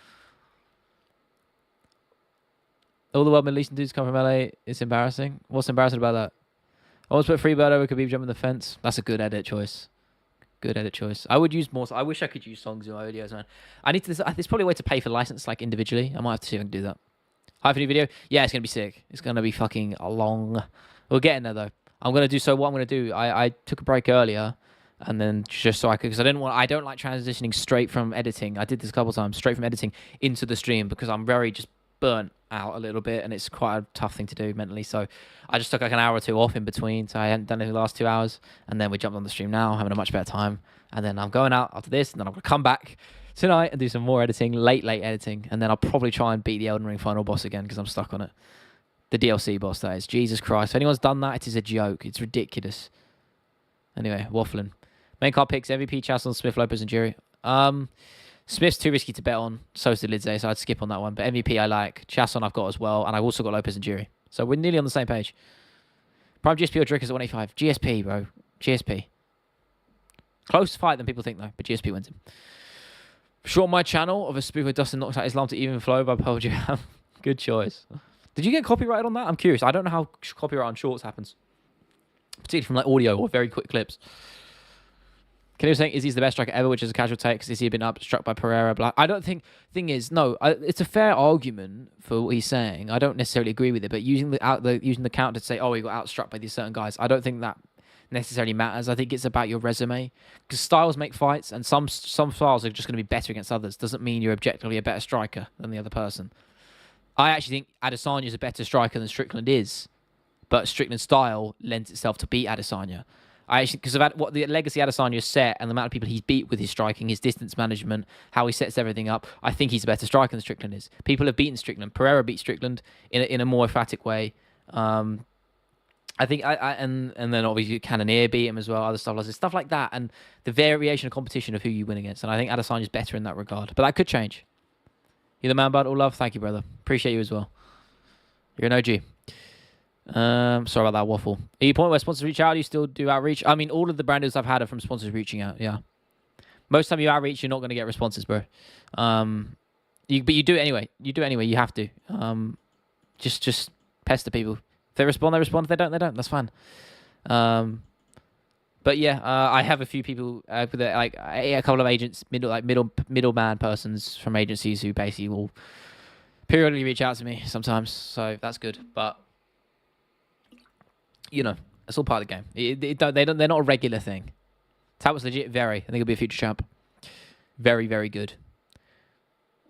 All the well-Middle Eastern dudes come from LA. It's embarrassing. What's embarrassing about that? I almost put Freebird over Khabib jumping the fence. That's a good edit choice. Good edit choice. I would use more. I wish I could use songs in my videos, man. I need to. There's probably a way to pay for the license, like individually. I might have to see if I can do that. Hype for new video. Yeah, it's gonna be sick. It's gonna be fucking long. We're getting there though. I'm gonna do. So what I'm gonna do? I took a break earlier, and then just so I could, because I don't like transitioning straight from editing. I did this a couple times, straight from editing into the stream, because I'm very just burnt out a little bit, and it's quite a tough thing to do mentally. So I just took like an hour or two off in between, so I hadn't done it in the last 2 hours, and then we jumped on the stream now, having a much better time. And then I'm going out after this, and then I'm gonna come back tonight and do some more editing, late editing, and then I'll probably try and beat the Elden Ring final boss again, because I'm stuck on it. The DLC boss, that is. Jesus Christ. If anyone's done that, it is a joke. It's ridiculous. Anyway, waffling. Main card picks, MVP, Chasson, Smith, Lopez, and Jury. Smith's too risky to bet on. So is the Lidze, so I'd skip on that one. But MVP I like. Chasson I've got as well. And I've also got Lopez and Jury. So we're nearly on the same page. Prime GSP or Drickers at 185. GSP, bro. GSP. Close fight than people think, though. But GSP wins him. Short my channel of a spoof where Dustin knocks out Islam to even flow by Pearl Jam. Good choice. Did you get copyrighted on that? I'm curious. I don't know how copyright on shorts happens. Particularly from like audio or very quick clips. Kenny was saying Izzy's the best striker ever, which is a casual take because Izzy had been struck by Pereira. Blah. I don't think... Thing is, no, it's a fair argument for what he's saying. I don't necessarily agree with it, but using the counter to say, oh, he got outstruck by these certain guys, I don't think that necessarily matters. I think it's about your resume. Because styles make fights, and some styles are just going to be better against others. Doesn't mean you're objectively a better striker than the other person. I actually think Adesanya is a better striker than Strickland is, but Strickland's style lends itself to beat Adesanya. I actually, because of what the legacy Adesanya has set and the amount of people he's beat with his striking, his distance management, how he sets everything up, I think he's a better striker than Strickland is. People have beaten Strickland. Pereira beat Strickland in a more emphatic way. I think and then obviously QnA beat him as well. Other stuff like that, and the variation of competition of who you win against. And I think Adesanya is better in that regard, but that could change. You're the man, bud. All love. Thank you, brother. Appreciate you as well. You're an OG. Sorry about that waffle. At your point where sponsors reach out, you still do outreach? I mean, all of the branders I've had are from sponsors reaching out, yeah. Most time you outreach, you're not going to get responses, bro. But you do it anyway. You do it anyway. You have to. Just pester people. If they respond, they respond. If they don't, they don't. That's fine. But yeah, I have a few people, with like a couple of agents, middleman persons from agencies who basically will periodically reach out to me sometimes. So that's good. But you know, it's all part of the game. They're not a regular thing. Talbot's legit, very. I think he'll be a future champ. Very, very good.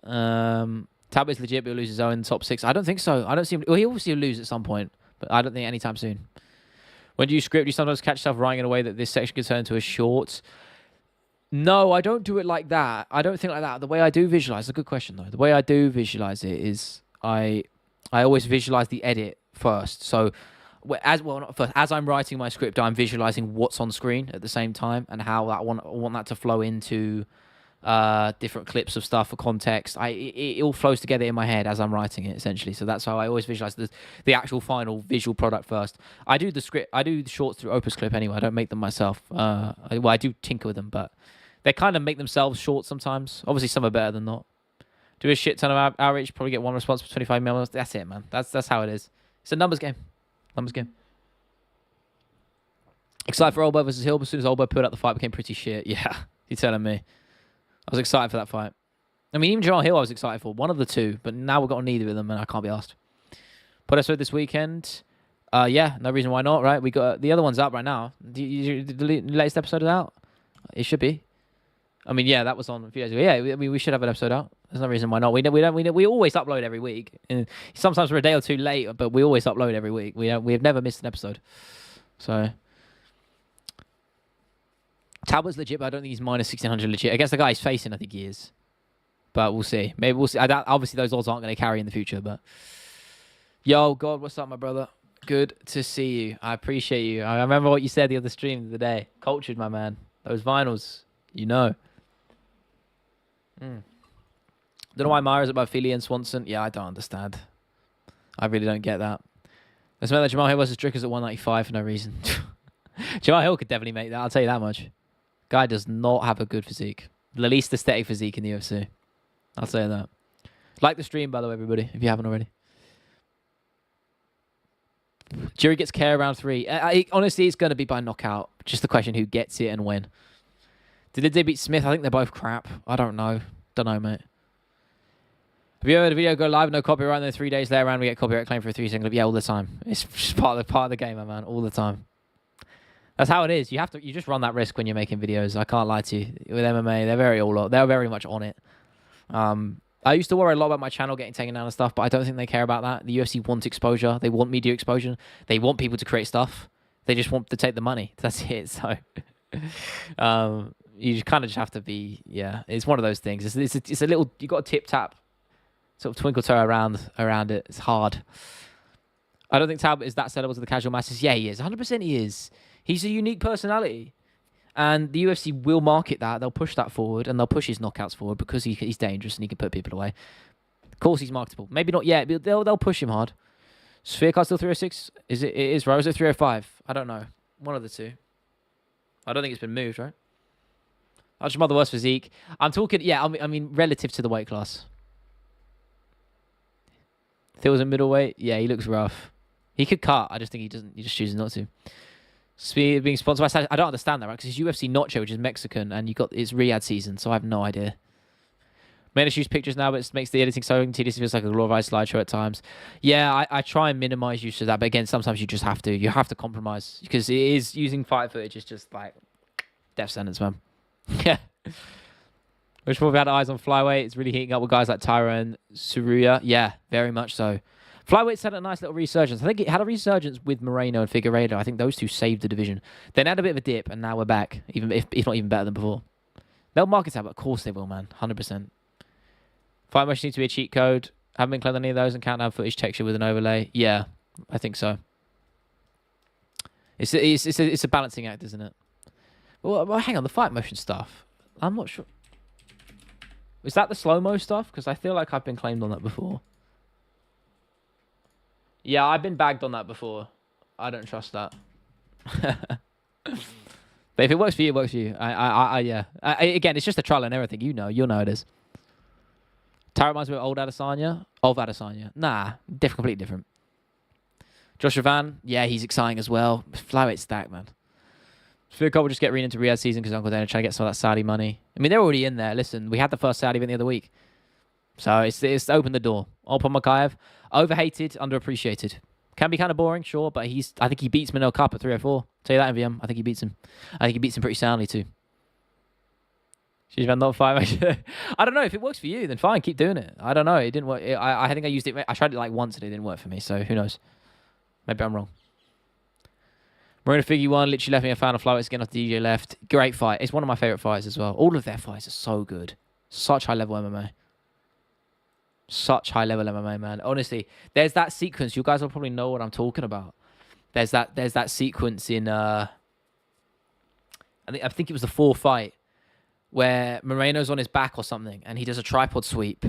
Talbot's legit, but he'll lose his own top 6. I don't think so. I don't see him. Well, he obviously will lose at some point, but I don't think anytime soon. When do you script? Do you sometimes catch yourself writing in a way that this section could turn into a short? No, I don't do it like that. I don't think like that. The way I do visualize, a good question though. The way I do visualize it is I always visualize the edit first. So as I'm writing my script, I'm visualizing what's on screen at the same time and how I want that to flow into different clips of stuff for context. It all flows together in my head as I'm writing it, essentially. So that's how I always visualize the actual final visual product first. I do the shorts through Opus Clip anyway. I don't make them myself. I do tinker with them, but they kind of make themselves short sometimes. Obviously, some are better than not. Do a shit ton of outreach, probably get one response for 25 million. That's it, man. That's how it is. It's a numbers game. Numbers game. Excited for Oldberg versus Hill. As soon as Oldberg put out the fight, became pretty shit. Yeah, you're telling me. I was excited for that fight. I mean, even Jamal Hill I was excited for. One of the two, but now we've got neither of them, and I can't be asked. Put us with this weekend. Yeah, no reason why not, right? We got the other one's up right now. The latest episode is out. It should be. I mean, yeah, that was on a few days ago. Yeah, we should have an episode out. There's no reason why not. We always upload every week. And sometimes we're a day or two late, but we always upload every week. We have never missed an episode. So Talbot's legit, but I don't think he's minus 1600 legit. I guess the guy he's facing, I think he is. But we'll see. Maybe we'll see. Obviously, those odds aren't going to carry in the future. But yo, God, what's up, my brother? Good to see you. I appreciate you. I remember what you said the other stream the other day. Cultured, my man. Those vinyls, you know. Don't know why Myra's above Feely and Swanson. Yeah, I don't understand. I really don't get that. Let's make that Jamal Hill versus Drickers at 195 for no reason. Jamal Hill could definitely make that. I'll tell you that much. Guy does not have a good physique. The least aesthetic physique in the UFC. I'll say that. Like the stream, by the way, everybody, if you haven't already. Jury gets KO round 3. Honestly, it's going to be by knockout. Just the question who gets it and when. Did they beat Smith? I think they're both crap. I don't know. Don't know, mate. Have you ever had a video go live, no copyright, and then 3 days later around we get copyright claim for a 3-second? Yeah, all the time. It's just part of the game, my man. All the time. That's how it is. You just run that risk when you're making videos. I can't lie to you. With MMA, they're very much on it. I used to worry a lot about my channel getting taken down and stuff, but I don't think they care about that. The UFC wants exposure. They want media exposure. They want people to create stuff. They just want to take the money. That's it. So you just kind of just have to be, yeah. It's one of those things. It's a little. You got a tip tap, sort of twinkle toe around it. It's hard. I don't think Talbot is that sellable to the casual masses. Yeah, he is. 100% he is. He's a unique personality. And the UFC will market that. They'll push that forward, and they'll push his knockouts forward because he's dangerous and he can put people away. Of course, he's marketable. Maybe not yet, but they'll push him hard. Sphere card still 306? It is, right? Or is it 305? I don't know. One of the two. I don't think it's been moved, right? I'll mother worse physique. I'm talking, yeah, I mean, relative to the weight class. Phil's a middleweight. Yeah, he looks rough. He could cut. I just think he doesn't. He just chooses not to. Speed being sponsored by Sanchez. I don't understand that, right? Because it's UFC Nacho, which is Mexican, and it's Riyadh season, so I have no idea. Managed to use pictures now, but it makes the editing so tedious. It feels like a glorified slideshow at times. Yeah, I try and minimize use of that, but again, sometimes you just have to. You have to compromise because it is using fight footage is just like death sentence, man. Yeah. Which probably had eyes on flyweight. It's really heating up with guys like Tyra and Tsuruya. Yeah, very much so. Flyweight's had a nice little resurgence. I think it had a resurgence with Moreno and Figueiredo. I think those two saved the division. Then had a bit of a dip, and now we're back, even if not even better than before. They'll market that, but of course they will, man. 100%. Fight motion needs to be a cheat code. Haven't been claimed on any of those, and countdown footage texture with an overlay. Yeah, I think so. It's a balancing act, isn't it? Well, hang on, the fight motion stuff. I'm not sure. Is that the slow-mo stuff? Because I feel like I've been claimed on that before. Yeah, I've been bagged on that before. I don't trust that. But if it works for you, it works for you. Yeah. Again, it's just a trial and error thing. You'll know it is. Tarot reminds me of old Adesanya. Of Adesanya. Nah, completely different. Joshua Van, yeah, he's exciting as well. Flyweight stack, man. Sphere will just get into Riyadh season because Uncle Dana trying to get some of that Saudi money. I mean, they're already in there. Listen, we had the first Saudi event the other week. So it's opened the door. Open Makayev. Overhated, underappreciated. Can be kind of boring, sure, but I think he beats Manel Cup at 304. Tell you that, MVM. I think he beats him. I think he beats him pretty soundly too. She's been not five. I don't know. If it works for you, then fine, keep doing it. I don't know. It didn't work. I think I used it. I tried it like once and it didn't work for me. So who knows? Maybe I'm wrong. Marina Figgy won. Literally left me a fan of flyweights again after DJ left. Great fight. It's one of my favorite fights as well. All of their fights are so good. Such high level MMA. Such high level MMA, man. Honestly, there's that sequence. You guys will probably know what I'm talking about. There's that sequence in I think it was the 4th fight where Moreno's on his back or something, and he does a tripod sweep,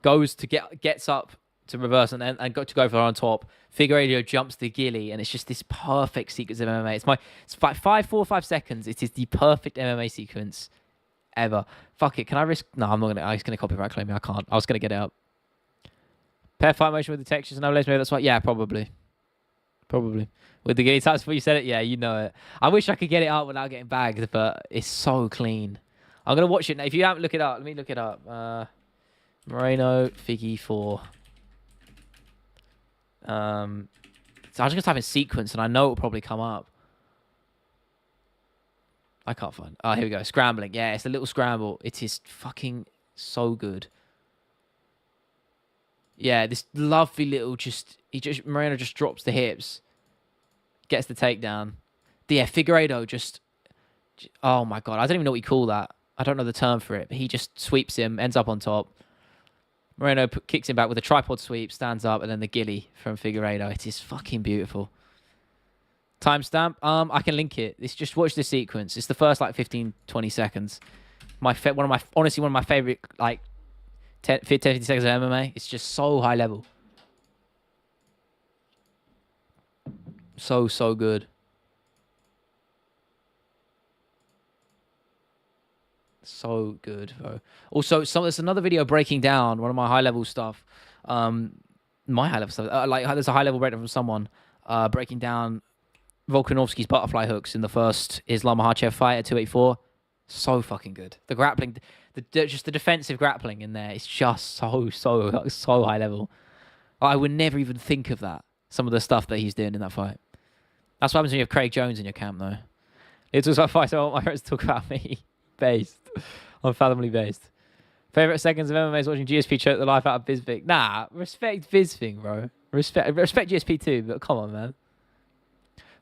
gets up to reverse and go for on top. Figueiredo jumps the gilly, and it's just this perfect sequence of MMA. It's 4 or 5 seconds. It is the perfect MMA sequence ever. Fuck it. Can I risk? No, I'm not gonna. I was gonna copyright claim me. I can't. I was gonna get it up. Pair fight motion with the textures and overlays. Maybe that's why. Yeah, probably. With the gilly types before you said it. Yeah, you know it. I wish I could get it up without getting bagged, but it's so clean. I'm going to watch it now. If you haven't, look it up. Let me look it up. Moreno, Figgy 4. So I'm just going to type in sequence, and I know it will probably come up. I can't find. Oh, here we go. Scrambling. Yeah, it's a little scramble. It is fucking so good. Yeah, this lovely little Moreno just drops the hips, gets the takedown. Yeah, Figueiredo just, oh my God, I don't even know what you call that. I don't know the term for it, but he just sweeps him, ends up on top. Moreno kicks him back with a tripod sweep, stands up, and then the gilly from Figueiredo. It is fucking beautiful. Timestamp. I can link it. It's just watch the sequence. It's the first like 15, 20 seconds. Honestly, one of my favorite like 10, 15 seconds of MMA. It's just so high level. So good. So good, bro. Also, there's another video breaking down one of my high level stuff. My high level stuff. Like there's a high level breakdown from someone breaking down Volkanovski's butterfly hooks in the first Islam Makhachev fight at 284. So fucking good. The grappling, just the defensive grappling in there. It's just so high level. I would never even think of that. Some of the stuff that he's doing in that fight. That's what happens when you have Craig Jones in your camp, though. It talks about fights. I want my friends to talk about me. Based. Unfathomably based. Favorite seconds of MMA is watching GSP choke the life out of Bisping. Nah, respect Bisping, bro. Respect GSP too, but come on, man.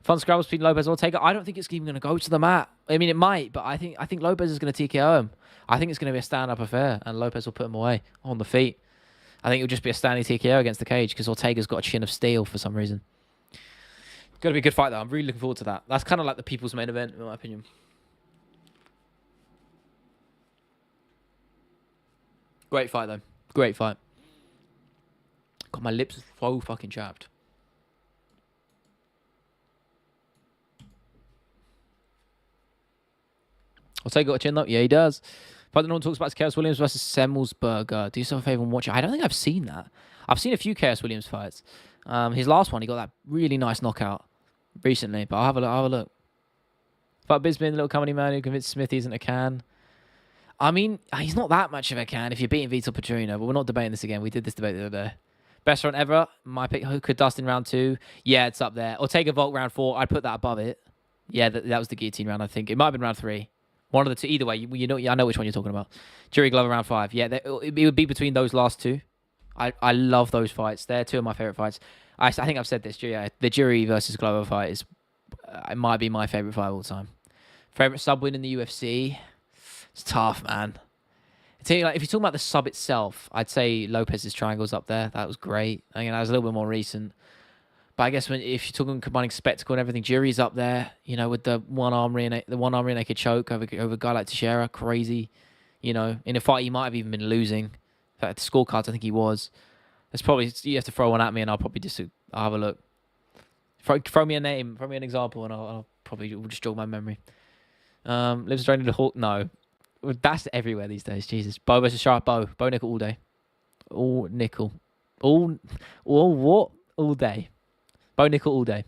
Fun scramble between Lopez or Ortega. I don't think it's even going to go to the mat. I mean, it might, but I think Lopez is going to TKO him. I think it's going to be a stand-up affair, and Lopez will put him away on the feet. I think it'll just be a standing TKO against the cage because Ortega's got a chin of steel for some reason. It's going to be a good fight, though. I'm really looking forward to that. That's kind of like the people's main event, in my opinion. Great fight, though. Great fight. God, my lips are so fucking chapped. Ortega got a chin, though. Yeah, he does. But no one talks about Chaos Williams versus Semmelsberger. Do yourself a favor and watch it. I don't think I've seen that. I've seen a few Chaos Williams fights. His last one, he got that really nice knockout recently. But I'll have a look. But Bisping, the little comedy man who convinced Smith he isn't a can. I mean, he's not that much of a can if you're beating Vitor Petrino, but we're not debating this again. We did this debate the other day. Best run ever. My pick, who could Dustin round 2? Yeah, it's up there. Ortega Volk round 4. I'd put that above it. Yeah, that was the guillotine round, I think. It might have been round 3. One of the two. Either way, you know, I know which one you're talking about. Jury Glover round 5. Yeah, it would be between those last two. I love those fights. They're two of my favorite fights. I think I've said this. Yeah, the Jury versus Glover fight is it might be my favorite fight of all time. Favorite sub win in the UFC. It's tough, man. I tell you, like, if you're talking about the sub itself, I'd say Lopez's triangle's up there. That was great. I mean, that was a little bit more recent. But I guess if you're talking combining spectacle and everything, Jury's up there. You know, with the one arm rear naked choke over a guy like Teixeira, crazy. You know, in a fight he might have even been losing. In fact, the scorecards, I think he was. There's probably you have to throw one at me, and I'll probably I'll have a look. Throw me a name, throw me an example, and I'll probably just jog my memory. Lives straight into Hawk. No, that's everywhere these days. Jesus, Bo versus Sharp. Bo nickel all day. All nickel. All what? All day. Bo nickel all day.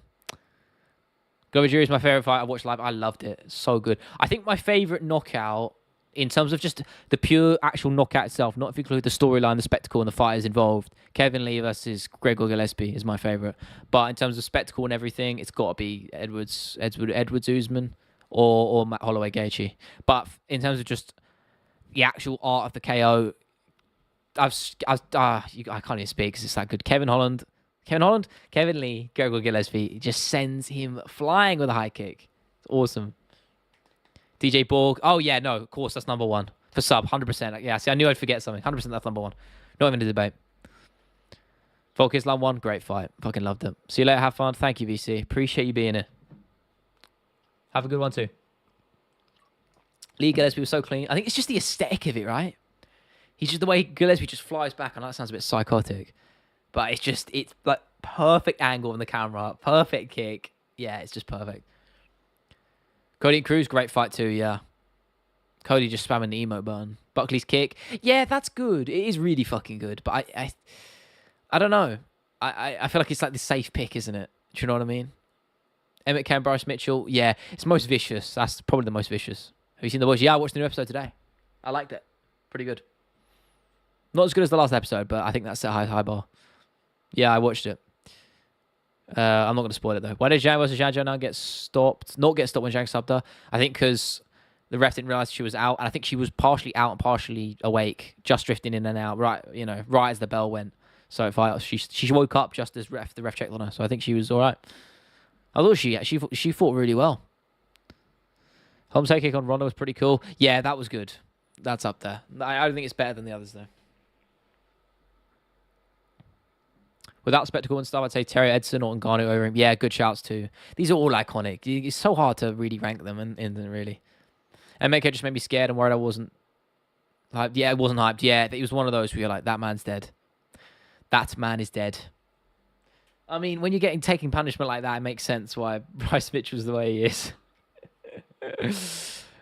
Glover Jury is my favorite fight I watched live. I loved it. So good. I think my favorite knockout, in terms of just the pure actual knockout itself, not if you include the storyline, the spectacle, and the fighters involved, Kevin Lee versus Gregor Gillespie is my favorite. But in terms of spectacle and everything, it's got to be Edwards Usman or Matt Holloway Gaethje. But in terms of just the actual art of the KO, I can't even speak because it's that good. Kevin Lee, Gregor Gillespie just sends him flying with a high kick. It's awesome. DJ Borg. Oh, yeah, no, of course, that's number 1. For sub, 100%. Yeah, see, I knew I'd forget something. 100% that's number 1. Not even a debate. Volk Islam 1, great fight. Fucking loved it. See you later, have fun. Thank you, VC. Appreciate you being here. Have a good one, too. Lee Gillespie was so clean. I think it's just the aesthetic of it, right? He's just the way Gillespie just flies back. I know that sounds a bit psychotic. But it's like perfect angle on the camera. Perfect kick. Yeah, it's just perfect. Cody and Cruz, great fight too, yeah. Cody just spamming the emote button. Buckley's kick. Yeah, that's good. It is really fucking good. But I don't know. I feel like it's like the safe pick, isn't it? Do you know what I mean? Emmett Bryce Mitchell. Yeah, it's most vicious. That's probably the most vicious. Have you seen The Boys? Yeah, I watched the new episode today. I liked it. Pretty good. Not as good as the last episode, but I think that's a high bar. Yeah, I watched it. I'm not going to spoil it, though. Why did Zhang versus Zhang Zhou now get stopped? Not get stopped when Zhang subbed her? I think because the ref didn't realize she was out, and I think she was partially out and partially awake, just drifting in and out, right as the bell went. So she woke up just as the ref checked on her. So I think she was all right. I thought she fought really well. Holmes' head kick on Ronda was pretty cool. Yeah, that was good. That's up there. I don't think it's better than the others, though. Without spectacle and stuff, I'd say Terry Edson or Ngannou over him. Yeah, good shouts too. These are all iconic. It's so hard to really rank them, and really. And MK just made me scared and worried I wasn't hyped. Yeah, it wasn't hyped. Yeah, it was one of those where you're like, that man's dead. That man is dead. I mean, when you're taking punishment like that, it makes sense why Bryce Mitchell's the way he is.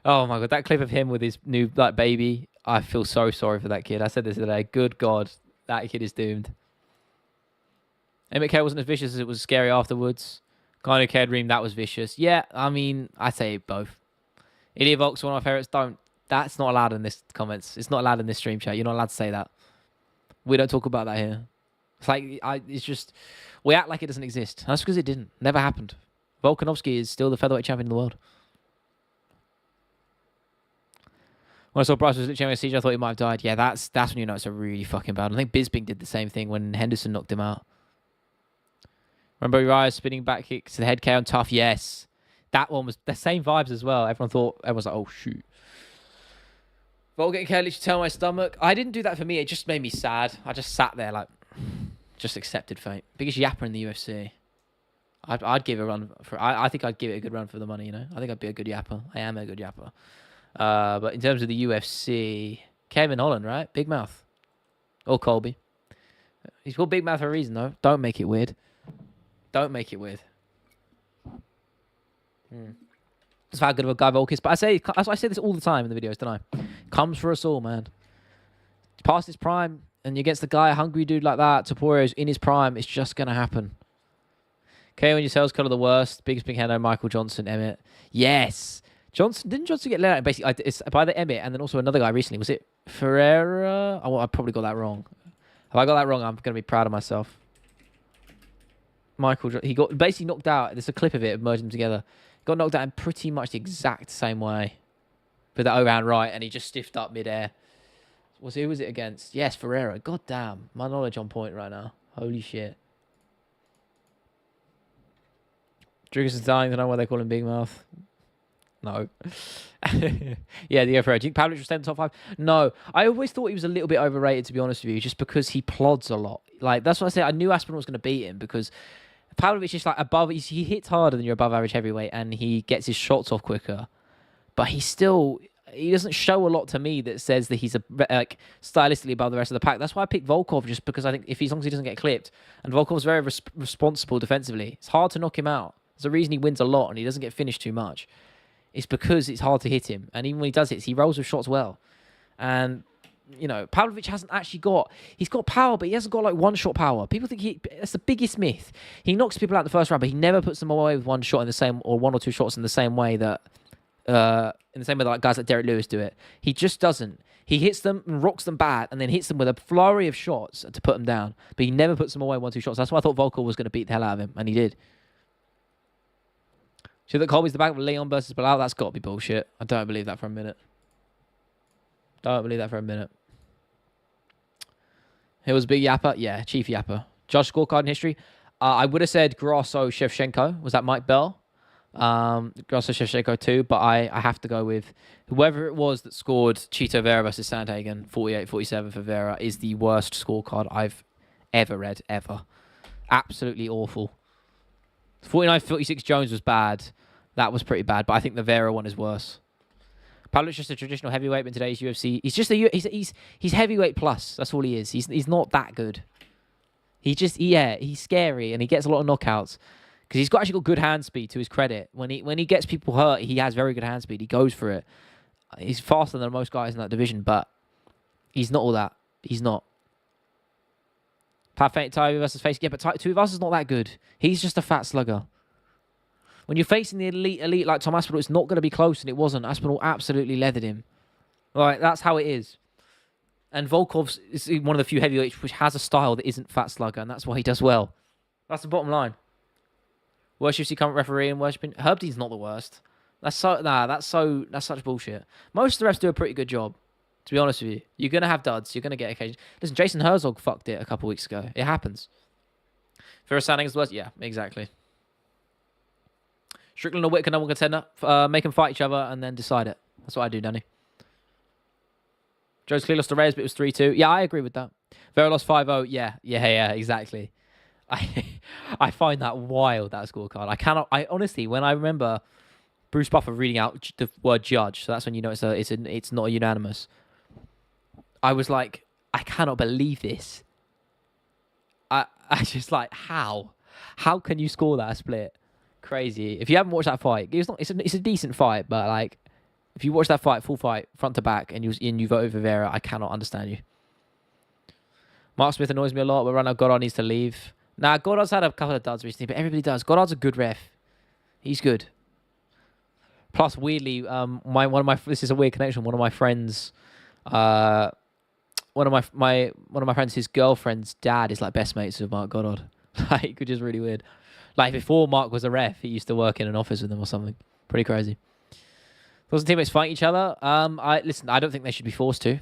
Oh my god, that clip of him with his new baby. I feel so sorry for that kid. I said this today. Good God, that kid is doomed. MK wasn't as vicious as it was scary afterwards. Kind of Ream, that was vicious. Yeah, I mean, I say both. Ilya Volk's one of my favorites. That's not allowed in this comments. It's not allowed in this stream chat. You're not allowed to say that. We don't talk about that here. It's like, it's just, we act like it doesn't exist. That's because it didn't. Never happened. Volkanovski is still the featherweight champion in the world. When I saw Bryce was literally siege, I thought he might have died. Yeah, that's when you know it's a really fucking bad. I think Bisping did the same thing when Henderson knocked him out. Remember Uriah spinning back kicks to the head KO on Tough? Yes. That one was the same vibes as well. Everyone was like, oh, shoot. Vol getting KO literally turned my stomach. I didn't do that for me. It just made me sad. I just sat there like, just accepted fate. Biggest yapper in the UFC. I'd give a run for. I think I'd give it a good run for the money. I think I'd be a good yapper. I am a good yapper. But in terms of the UFC, Kevin Holland, right? Big Mouth, or Colby. He's called Big Mouth for a reason, though. Don't make it weird. Don't make it weird. That's how good of a guy Volk is. But I say this all the time in the videos, don't I? Comes for us all, man. Past his prime, and against the guy, a hungry dude like that, Taporio's in his prime, it's just going to happen. Okay, when your sales color the worst, biggest big hand, Michael Johnson, Emmett. Yes. Didn't Johnson get let out basically it's by the Emmett and then also another guy recently? Was it Pereira? Oh, I probably got that wrong. If I got that wrong, I'm going to be proud of myself. He got basically knocked out. There's a clip of it merging them together. He got knocked out in pretty much the exact same way. With that overhand right, and he just stiffed up midair. Who was it against? Yes, Pereira. God damn. My knowledge on point right now. Holy shit. Driggers is dying to know why they call him Big Mouth. No. Yeah, the Pereira. Do you think Pavlovich was staying in the top 5? No. I always thought he was a little bit overrated, to be honest with you, just because he plods a lot. Like, that's what I said. I knew Aspinall was going to beat him because Pavlovich is like above. He hits harder than your above average heavyweight, and he gets his shots off quicker. But he doesn't show a lot to me that says that he's stylistically above the rest of the pack. That's why I picked Volkov, just because I think as long as he doesn't get clipped, and Volkov's very responsible defensively, it's hard to knock him out. There's a reason he wins a lot and he doesn't get finished too much. It's because it's hard to hit him, and even when he does hit, he rolls with shots well. And Pavlovich hasn't actually he's got power, but he hasn't got like one-shot power. People think that's the biggest myth. He knocks people out in the first round, but he never puts them away with one shot in the same, or one or two shots in the same way that like guys like Derek Lewis do it. He just doesn't. He hits them and rocks them bad, and then hits them with a flurry of shots to put them down. But he never puts them away one, two shots. That's why I thought Volkov was going to beat the hell out of him, and he did. So that Colby's the back of Leon versus Bilal, that's got to be bullshit. I don't believe that for a minute. He was a big yapper. Yeah, chief yapper. Judge scorecard in history. I would have said Grasso Shevchenko. Was that Mike Bell? Grasso Shevchenko too, but I have to go with whoever it was that scored Chito Vera versus Sandhagen, 48-47 for Vera, is the worst scorecard I've ever read, ever. Absolutely awful. 49-46 Jones was bad. That was pretty bad, but I think the Vera one is worse. Pavlovich is just a traditional heavyweight in today's UFC. He's just he's heavyweight plus. That's all he is. He's not that good. He's scary and he gets a lot of knockouts because he's actually got good hand speed to his credit. When he gets people hurt, he has very good hand speed. He goes for it. He's faster than most guys in that division, but he's not all that. He's not. Tuivasa versus face. Yeah, but Tuivasa's not that good. He's just a fat slugger. When you're facing the elite like Tom Aspinall, it's not going to be close, and it wasn't. Aspinall absolutely leathered him. Like, that's how it is. And Volkov's is one of the few heavyweights which has a style that isn't fat slugger, and that's why he does well. That's the bottom line. Worst UFC current referee and worst... Herb Dean's not the worst. That's such bullshit. Most of the refs do a pretty good job, to be honest with you. You're going to have duds. You're going to get occasions. Listen, Jason Herzog fucked it a couple weeks ago. It happens. Firas is the worst? Yeah, exactly. Strickland or Whittaker, number one contender. Make them fight each other and then decide it. That's what I do, Danny. Joe's clearly lost to Reyes, but it was 3-2. Yeah, I agree with that. Vera lost 5-0. Yeah, exactly. I find that wild, that scorecard. I honestly, when I remember Bruce Buffer reading out the word judge, so that's when you know it's not a unanimous. I was like, I cannot believe this. I just like, how can you score that split? Crazy. If you haven't watched that fight, it's a decent fight, but like, if you watch that fight, full fight, front to back, and you vote for Vera, I cannot understand you. Mark Smith annoys me a lot, but right now Goddard needs to leave. Nah, Goddard's had a couple of duds recently, but everybody does. Goddard's a good ref. He's good. Plus, weirdly, this is a weird connection. One of my friends, one of my friends, his girlfriend's dad is like best mates with Mark Goddard. Like, which is really weird. Like, before Mark was a ref, he used to work in an office with him or something. Pretty crazy. Those teammates fight each other. I don't think they should be forced to.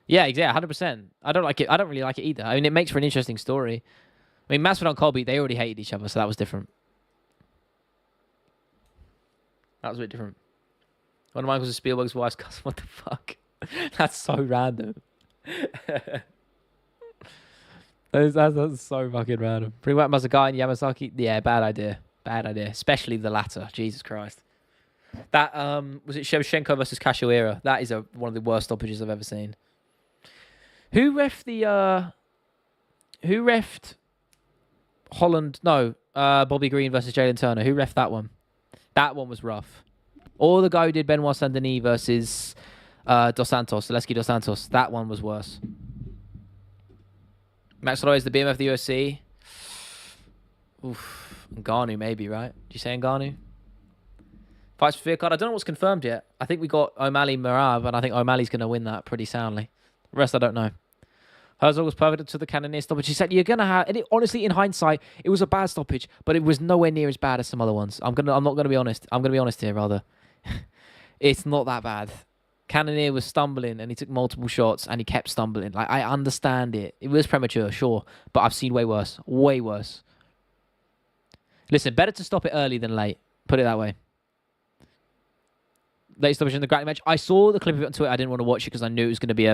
Yeah, exactly, 100%. I don't like it. I don't really like it either. I mean, it makes for an interesting story. I mean, Masvidal and Colby, they already hated each other, so that was different. That was a bit different. One of Michael's Spielberg's wife's cousin. What the fuck? That's so random. That's so fucking random. Pretty much Masagai and Yamasaki. Yeah, bad idea. Bad idea. Especially the latter. Jesus Christ. That was it Shevchenko versus Cachoeira. That is one of the worst stoppages I've ever seen. Who refed Holland? No, Bobby Green versus Jalen Turner. Who refed that one? That one was rough. Or the guy who did Benoit Saint-Denis versus Dos Santos, Zaleski Dos Santos. That one was worse. Max Holloway is the BMF of the UFC. Oof. Ngannou maybe, right? Did you say Ngannou? Fights for fear card. I don't know what's confirmed yet. I think we got O'Malley Merab, and I think O'Malley's going to win that pretty soundly. The rest I don't know. Herzog was perfect to the Cannonier stoppage. He said you're going to have... And honestly, in hindsight, it was a bad stoppage, but it was nowhere near as bad as some other ones. I'm not going to be honest. I'm going to be honest here, rather. It's not that bad. Cannonier was stumbling, and he took multiple shots, and he kept stumbling. Like, I understand it. It was premature, sure, but I've seen way worse. Way worse. Listen, better to stop it early than late. Put it that way. Late stoppage in the grappling match. I saw the clip of it on Twitter. I didn't want to watch it because I knew it was going to be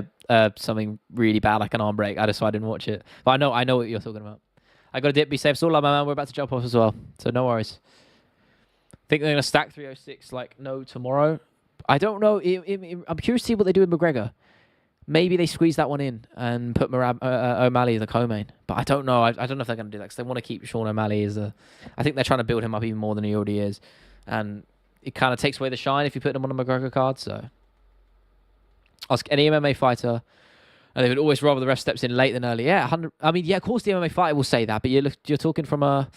something really bad, like an arm break. So I didn't watch it. But I know what you're talking about. I got a dip. Be safe. So, love, my man. We're about to jump off as well. So no worries. Think they're going to stack 306 like no tomorrow. I don't know. I'm curious to see what they do with McGregor. Maybe they squeeze that one in and put O'Malley as the co-main. But I don't know. I don't know if they're going to do that because they want to keep Sean O'Malley as a... I think they're trying to build him up even more than he already is. And it kind of takes away the shine if you put him on a McGregor card. So ask any MMA fighter, and they would always rather the ref steps in late than early. Yeah, 100. I mean, yeah, of course the MMA fighter will say that, but you're talking from a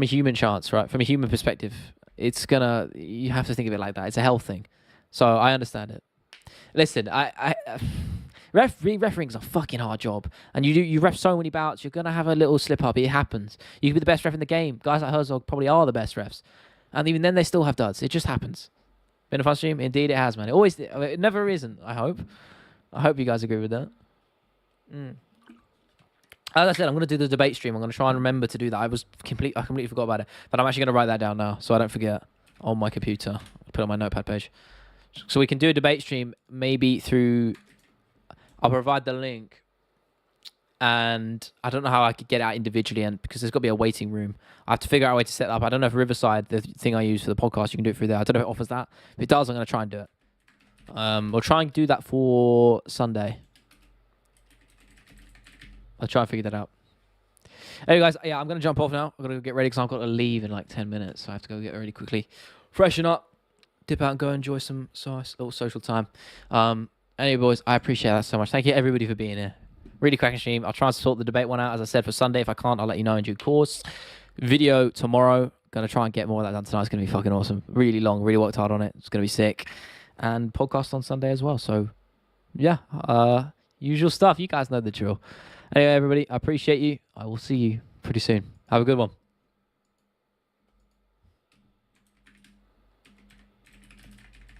human chance, right? From a human perspective, you have to think of it like that. It's a health thing. So I understand it. Listen, refereeing's a fucking hard job, and you ref so many bouts. You're gonna have a little slip up. It happens. You can be the best ref in the game. Guys like Herzog probably are the best refs, and even then they still have duds. It just happens. Been a fun stream, indeed it has, man. It never isn't. I hope you guys agree with that. As I said, I'm gonna do the debate stream. I'm gonna try and remember to do that. I completely forgot about it, but I'm actually gonna write that down now so I don't forget on my computer. Put it on my notepad page. So we can do a debate stream maybe through... I'll provide the link. And I don't know how I could get it out individually, and because there's got to be a waiting room. I have to figure out a way to set up. I don't know if Riverside, the thing I use for the podcast, you can do it through there. I don't know if it offers that. If it does, I'm going to try and do it. We'll try and do that for Sunday. I'll try and figure that out. Anyway, guys, yeah, I'm going to jump off now. I'm going to get ready because I've got to leave in like 10 minutes. So I have to go get ready quickly. Freshen up. Dip out and go enjoy some little social time. Anyway, boys, I appreciate that so much. Thank you, everybody, for being here. Really cracking stream. I'll try and sort the debate one out, as I said, for Sunday. If I can't, I'll let you know in due course. Video tomorrow. Going to try and get more of that done tonight. It's going to be fucking awesome. Really long. Really worked hard on it. It's going to be sick. and podcast on Sunday as well. So, yeah, usual stuff. You guys know the drill. Anyway, everybody, I appreciate you. I will see you pretty soon. Have a good one.